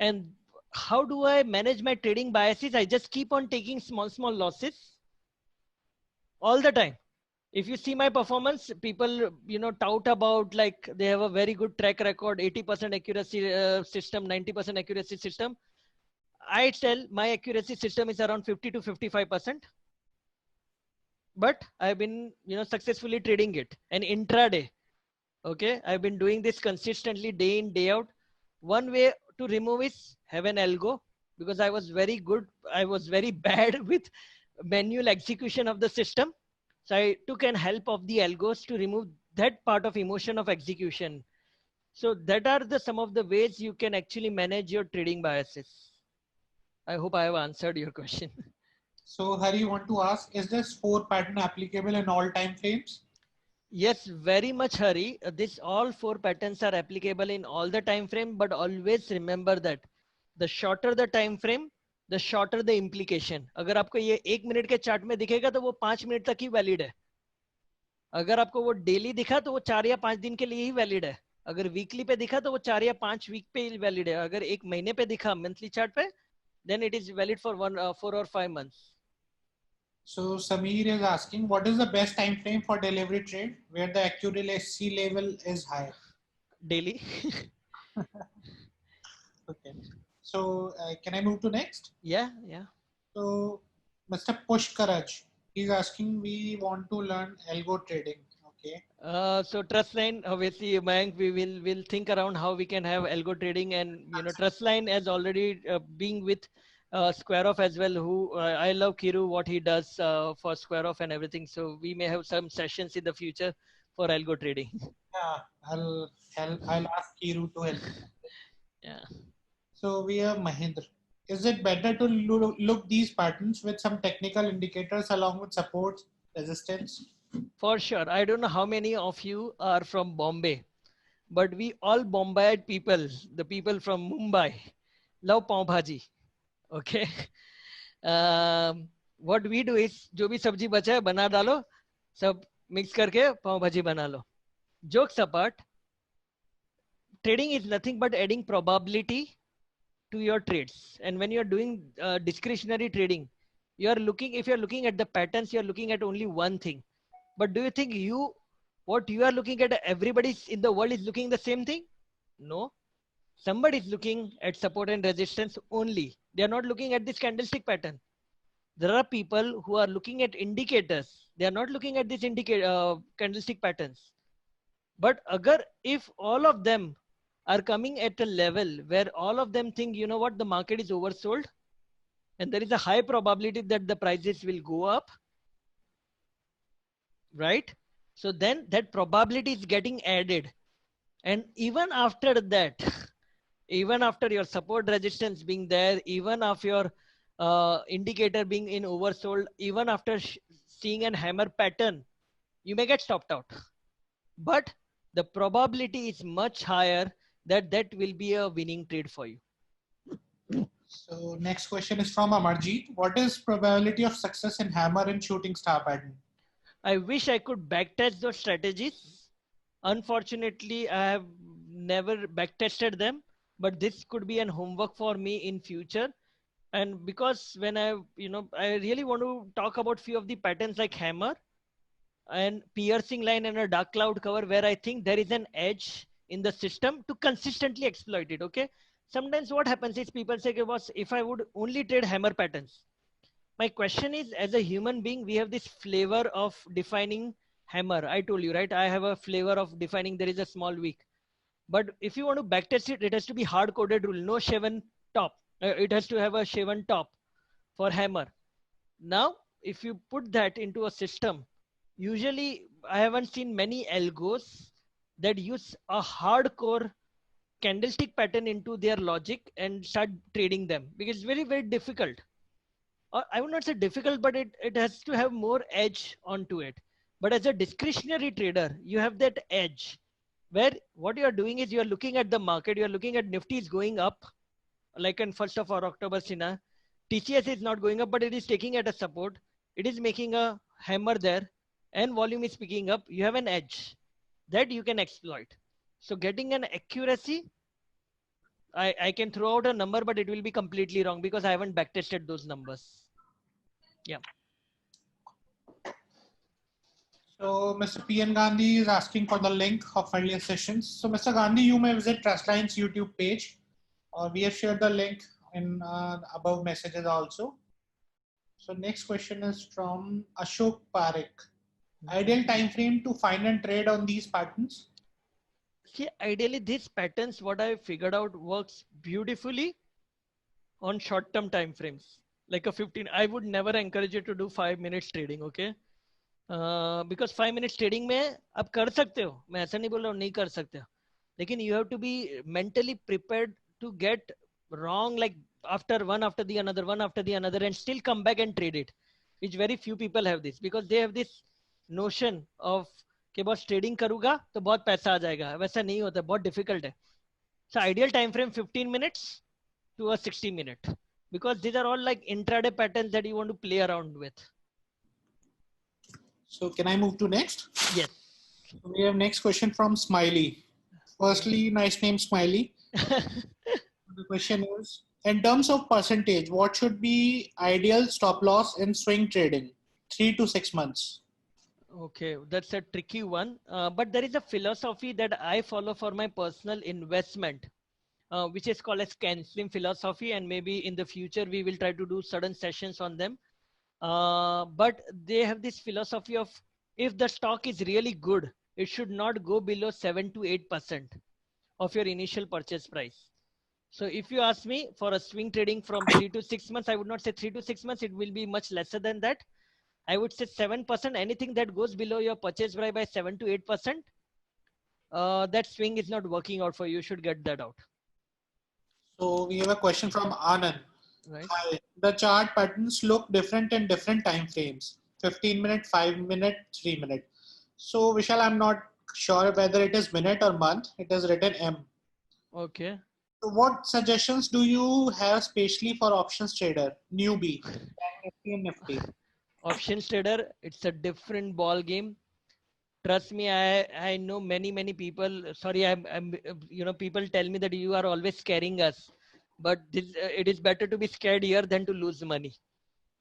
And how do I manage my trading biases? I just keep on taking small losses all the time. If you see my performance, people, tout about like they have a very good track record, 80% accuracy system, 90% accuracy system. I tell my accuracy system is around 50 to 55%. But I've been, successfully trading it. And intraday, okay, I've been doing this consistently day in, day out. One way to remove is have an algo, because I was very good. I was very bad with manual execution of the system. So I took an help of the algos to remove that part of emotion of execution. So that are the some of the ways you can actually manage your trading biases. I hope I have answered your question. So Hari, you want to ask, is this 4 pattern applicable in all time frames? Yes, very much, Hari. This all 4 patterns are applicable in all the time frame, but always remember that the shorter the time frame, the shorter the implication. अगर आपको ये 1 minute के chart में दिखेगा तो वो 5 minute तक ही valid है. अगर आपको वो डेली दिखा तो वो 4 या 5 दिन के लिए ही वैलिड है. अगर वीकली पे दिखा तो वो 4 या 5 वीक पे वैलिड है. अगर 1 महीने पे दिखा मंथली चार्ट पे, then it is valid for 4 or 5 months. So Sameer is asking, what is the best time frame for delivery trade where the accuracy level is high? Daily. Okay. So can I move to next? Yeah. So Mr. Pushkaraj, he's asking, we want to learn algo trading. Okay. So Trustline, obviously, Mayank, will think around how we can have algo trading, and Trustline has already being with Square Off as well. Who I love Kiru, what he does for Square Off and everything. So we may have some sessions in the future for algo trading. Yeah, I'll ask Kiru to help. Yeah. So we have Mahindra. Is it better to look these patterns with some technical indicators along with supports, resistance? For sure. I don't know how many of you are from Bombay, but we all Bombay people, the people from Mumbai, love pav bhaji. Okay. What we do is जो भी सब्जी बचा है बना डालो, सब mix करके पाव भाजी बना लो. Jokes apart, trading is nothing but adding probability to your trades. And when you're doing discretionary trading, if you're looking at the patterns, you're looking at only one thing. But do you think what you are looking at, everybody in the world is looking the same thing? No. Somebody is looking at support and resistance only. They are not looking at this candlestick pattern. There are people who are looking at indicators. They are not looking at this candlestick patterns. But if all of them are coming at a level where all of them think, the market is oversold, and there is a high probability that the prices will go up, right? So then that probability is getting added. And even after that, even after your support resistance being there, even after your indicator being in oversold, even after seeing an hammer pattern, you may get stopped out. But the probability is much higher that will be a winning trade for you. So next question is from Amarjeet. What is probability of success in hammer and shooting star pattern? I wish I could backtest those strategies. Unfortunately, I have never backtested them, but this could be an homework for me in future. And because when I really want to talk about few of the patterns like hammer and piercing line and a dark cloud cover, where I think there is an edge in the system to consistently exploit it. Okay. Sometimes what happens is people say, okay, boss, if I would only trade hammer patterns, my question is, as a human being, we have this flavor of defining hammer. I told you, right? I have a flavor of defining there is a small weak. But if you want to backtest it, it has to be hard coded rule. No shaven top. It has to have a shaven top for hammer. Now, if you put that into a system, usually I haven't seen many algos that use a hardcore candlestick pattern into their logic and start trading them, because it's very, very difficult. Or I would not say difficult, but it has to have more edge onto it. But as a discretionary trader, you have that edge. where what you are doing is you are looking at the market, you are looking at Nifty is going up, like in 1st of October, Sina. TCS is not going up, but it is taking at a support. It is making a hammer there, and volume is picking up. You have an edge that you can exploit. So getting an accuracy, I can throw out a number, but it will be completely wrong because I haven't backtested those numbers. Yeah. So Mr. PN Gandhi is asking for the link of earlier sessions. So Mr. Gandhi, you may visit Trustline's YouTube page. We have shared the link in above messages also. So next question is from Ashok Parekh. Ideal time frame to find and trade on these patterns? See, ideally, these patterns, what I figured out, works beautifully on short-term time frames. Like a 15, I would never encourage you to do 5 minutes trading, okay? Because 5 minutes trading में आप कर सकते हो, मैं ऐसा नहीं बोल रहा हूँ नहीं कर सकते हो, लेकिन you have to be mentally prepared to get wrong, like after the another, and still come back and trade it. Which very few people have this, because they have this notion of कि बस trading करूंगा तो बहुत पैसा आ जाएगा. वैसा नहीं होता, बहुत डिफिकल्ट है. So ideal time frame 15 minutes to a 60 minute, because these are all like intraday patterns that you want to play around with. So can I move to next? Yes. We have next question from Smiley. Firstly, nice name Smiley. The question is, in terms of percentage, what should be ideal stop loss in swing trading? 3 to 6 months. Okay, that's a tricky one. But there is a philosophy that I follow for my personal investment, which is called as canceling philosophy. And maybe in the future, we will try to do certain sessions on them. But they have this philosophy of, if the stock is really good, it should not go below 7 to 8% of your initial purchase price. So if you ask me for a swing trading from 3 to 6 months, I would not say 3 to 6 months. It will be much lesser than that. I would say 7%. Anything that goes below your purchase price by 7 to 8%, that swing is not working out for you. You should get that out. So we have a question from Anand. Right. Hi. The chart patterns look different in different time frames. 15 minute, 5 minute, 3 minute. So Vishal, I'm not sure whether it is minute or month. It is written M. Okay. So what suggestions do you have, especially for options trader, newbie, Nifty and Nifty? Options trader, it's a different ball game. Trust me, I know many people. Sorry, I'm people tell me that you are always scaring us, but it is better to be scared here than to lose money.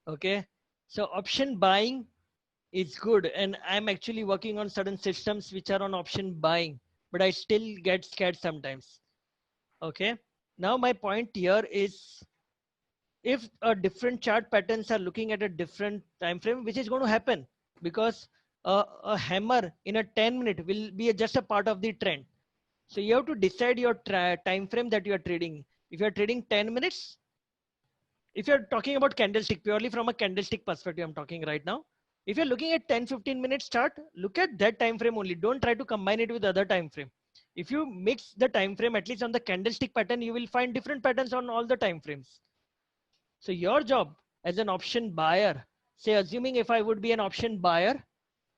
Okay, so option buying is good, and I'm actually working on certain systems which are on option buying, but I still get scared sometimes. Okay, now my point here is, if a different chart patterns are looking at a different time frame, which is going to happen, because a hammer in a 10-minute will be just a part of the trend. So you have to decide your time frame that you are trading. If you are trading 10 minutes, if you're talking about candlestick, purely from a candlestick perspective, I'm talking right now. If you're looking at 10-15 minutes chart, look at that time frame only. Don't try to combine it with other time frame. If you mix the time frame, at least on the candlestick pattern, you will find different patterns on all the time frames. So your job as an option buyer, say assuming if I would be an option buyer,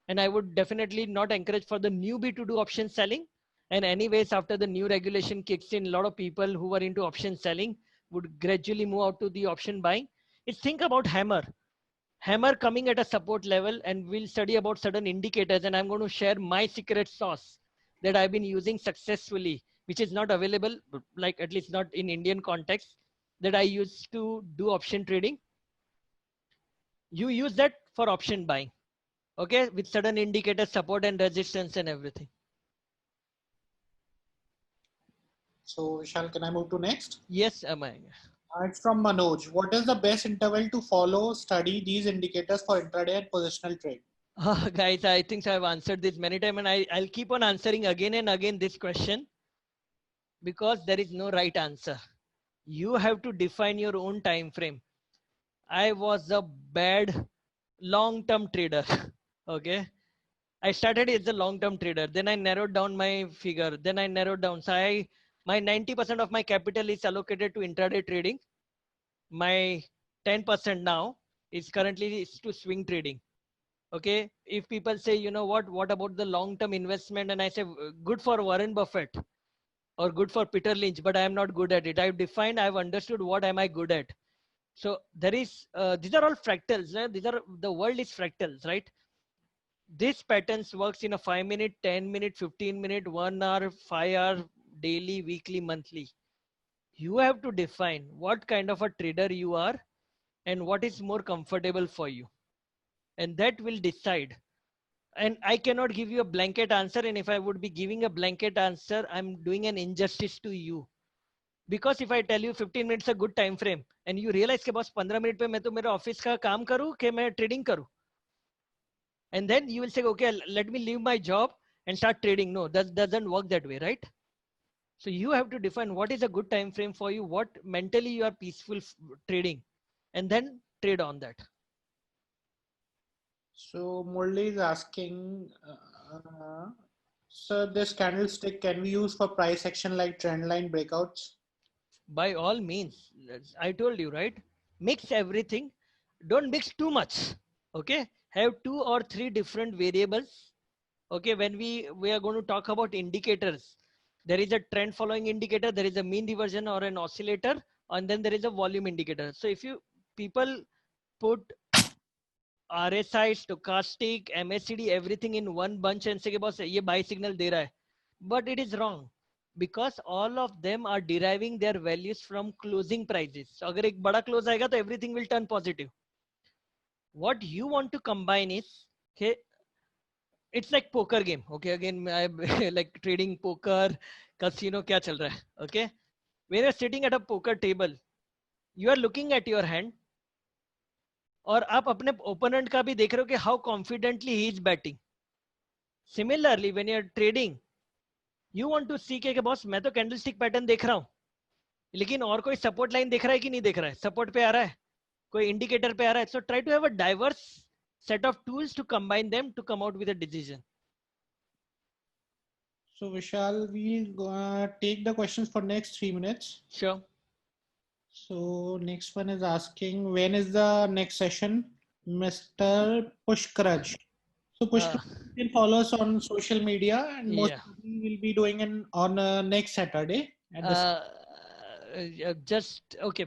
and I would definitely not encourage for the newbie to do option selling. And anyways, after the new regulation kicks in, a lot of people who were into option selling would gradually move out to the option buying. Is think about hammer. Hammer coming at a support level, and we'll study about certain indicators, and I'm going to share my secret sauce that I've been using successfully, which is not available, like at least not in Indian context, that I used to do option trading. You use that for option buying. Okay, with certain indicators, support and resistance and everything. So Vishal, can I move to next? Yes, am I? It's from Manoj. What is the best interval to follow, study these indicators for intraday and positional trade? Guys, I think I've answered this many times, and I'll keep on answering again and again this question, because there is no right answer. You have to define your own time frame. I was a bad long-term trader. Okay. I started as a long-term trader. Then I narrowed down my figure. Then I narrowed down. So my 90% of my capital is allocated to intraday trading. My 10% now is currently to swing trading. Okay, if people say, you know what about the long term investment, and I say good for Warren Buffett or good for Peter Lynch, but I am not good at it. I've defined, I've understood what am I good at. So there is these are all fractals. These are, the world is fractals, right? This patterns works in a 5 minute, 10 minute, 15 minute, 1 hour, 5 hour, daily, weekly, monthly. You have to define what kind of a trader you are and what is more comfortable for you, and that will decide. And I cannot give you a blanket answer, and if I would be giving a blanket answer, I'm doing an injustice to you. Because if I tell you 15 minutes a good time frame and you realize के बस 15 minute पे मैं तो मेरे office का काम करूं कि मैं ट्रेडिंग करूं, and then you will say okay, let me leave my job and start trading. No, that doesn't work that way, right? So you have to define what is a good time frame for you, what mentally you are peaceful trading, and then trade on that. So Murli is asking, so this candlestick can we use for price action like trend line breakouts? By all means, I told you, right? Mix everything. Don't mix too much. Okay, have 2 or 3 different variables. Okay, when we are going to talk about indicators, there is a trend following indicator, there is a mean reversion or an oscillator, and then there is a volume indicator. So if you people put RSI, stochastic, MACD, everything in one bunch and say boss ये buy signal दे रहा है, but it is wrong, because all of them are deriving their values from closing prices. So अगर एक बड़ा close आएगा तो everything will turn positive. What you want to combine is, okay, it's like poker game. Okay, again I like trading poker, casino, क्या चल रहा है? Okay, when you're sitting at a poker table, you are looking at your hand, और आप अपने opponent का भी देख रहे हो कि how confidently he is batting. Similarly when you are trading, you want to see के बॉस मैं तो कैंडलस्टिक पैटर्न देख रहा हूं, लेकिन और कोई सपोर्ट लाइन देख रहा है कि नहीं देख रहा है, सपोर्ट पे आ रहा है, कोई इंडिकेटर पे आ रहा है. So try to have a diverse set of tools to combine them to come out with a decision. So Vishal, we'll take the questions for next 3 minutes. Sure. So next one is asking, when is the next session, Mr. Pushkaraj? So Pushkaraj, you can follow us on social media, and most Yeah. we will be doing on next Saturday at the Just okay,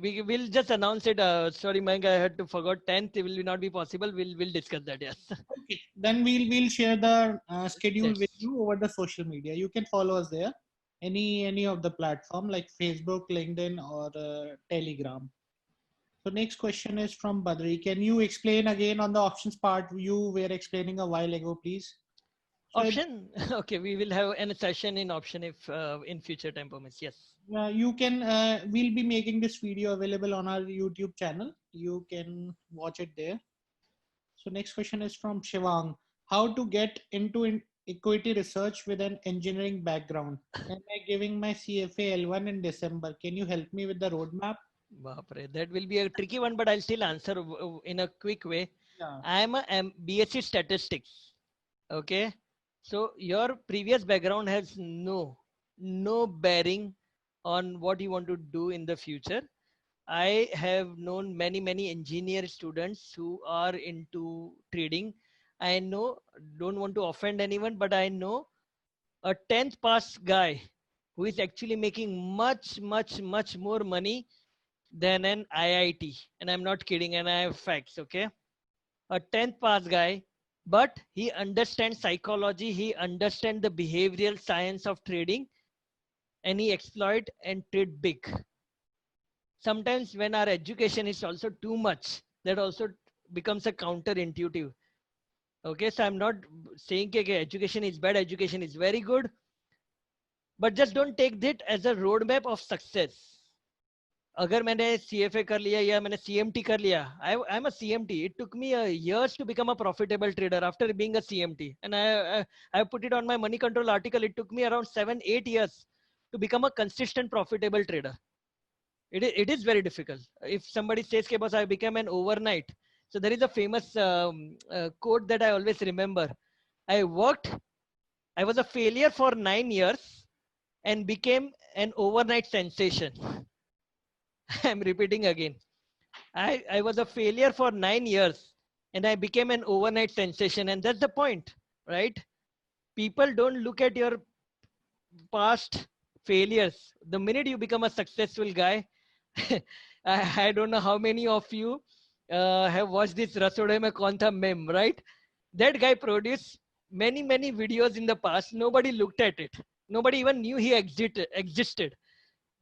we will just announce it. Sorry Mike, I had to forgot, 10th will not be possible. We'll discuss that. Yes. Okay, then we'll share the schedule Yes. with you over the social media. You can follow us there, any of the platform like Facebook, LinkedIn, or Telegram. So next question is from Badri. Can you explain again on the options part you were explaining a while ago, please? So Option. Okay, we will have a session in option if in future time permits. Yes. you can we'll be making this video available on our YouTube channel. You can watch it there. So next question is from Shivang. How to get into equity research with an engineering background? Am I giving my CFA L1 in December? Can you help me with the roadmap? Baapre, that will be a tricky one, but I'll still answer in a quick way. Yeah. I am a BSc statistics. Okay. So your previous background has no bearing on what you want to do in the future. I have known many engineer students who are into trading. I know, don't want to offend anyone, but I know a 10th pass guy who is actually making much more money than an IIT. And I'm not kidding, and I have facts, okay? A 10th pass guy, but he understands psychology, he understands the behavioral science of trading, and he exploit and trade big. Sometimes when our education is also too much, that also becomes a counterintuitive. Okay, so I'm not saying that education is bad, education is very good, but just don't take that as a roadmap of success. अगर मैंने CFA कर लिया या मैंने CMT कर लिया, I'm a CMT. It took me years to become a profitable trader after being a CMT, and I put it on my Money Control article. It took me around 7-8 years to become a consistent profitable trader. It is very difficult. If somebody says, "Boss, I became an overnight," so there is a famous quote that I always remember. I was a failure for 9 years and became an overnight sensation. I'm repeating again. I was a failure for 9 years and I became an overnight sensation. And that's the point, right? People don't look at your past failures. The minute you become a successful guy, I don't know how many of you have watched this Rasode Mein Kaun Tha meme, right? That guy produced many videos in the past. Nobody looked at it. Nobody even knew he existed.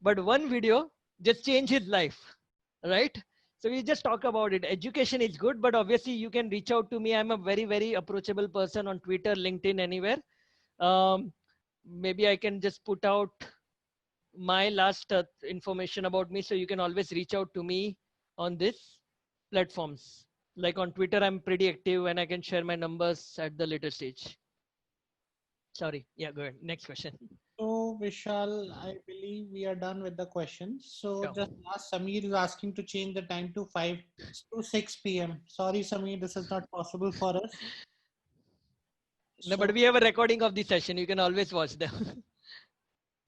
But one video just changed his life, right? So we just talk about it. Education is good, but obviously you can reach out to me. I'm a very approachable person on Twitter, LinkedIn, anywhere. Um, Maybe I can just put out my last information about me, so you can always reach out to me on this platforms. Like on Twitter, I'm pretty active and I can share my numbers at the later stage. Sorry. Yeah, go ahead. Next question. So Vishal, I believe we are done with the questions. So Yeah. just last, Samir is asking to change the time to 5 to 6 p.m. Sorry, Samir, this is not possible for us. No, So, but we have a recording of the session. You can always watch them.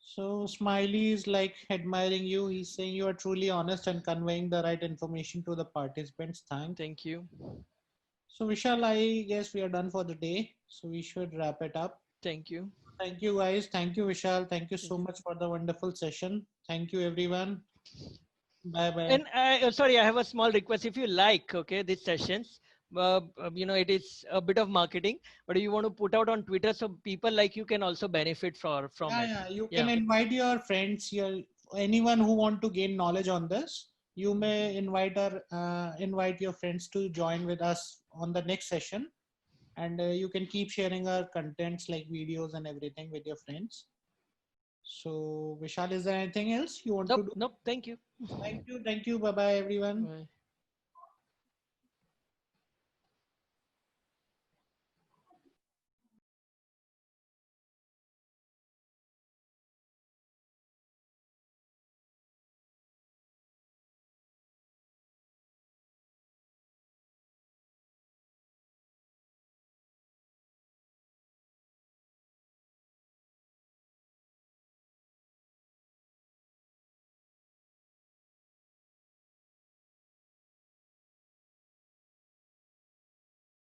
so Smiley is like admiring you. He's saying you are truly honest and conveying the right information to the participants. Thanks. Thank you. So Vishal, I guess we are done for the day. So we should wrap it up. Thank you. Thank you guys. Thank you, Vishal. Thank you Thank so you. much for the wonderful session. Thank you, everyone. Bye bye. And sorry, I have a small request. If you like, okay, these sessions, it is a bit of marketing, but you want to put out on Twitter so people like you can also benefit from Yeah, it. yeah. You can Yeah. invite your friends, your anyone who want to gain knowledge on this. You may invite your friends to join with us on the next session, and you can keep sharing our contents like videos and everything with your friends. So, Vishal, is there anything else you want to Nope. do? Nope. Thank you. Thank you. Bye bye, everyone. Bye.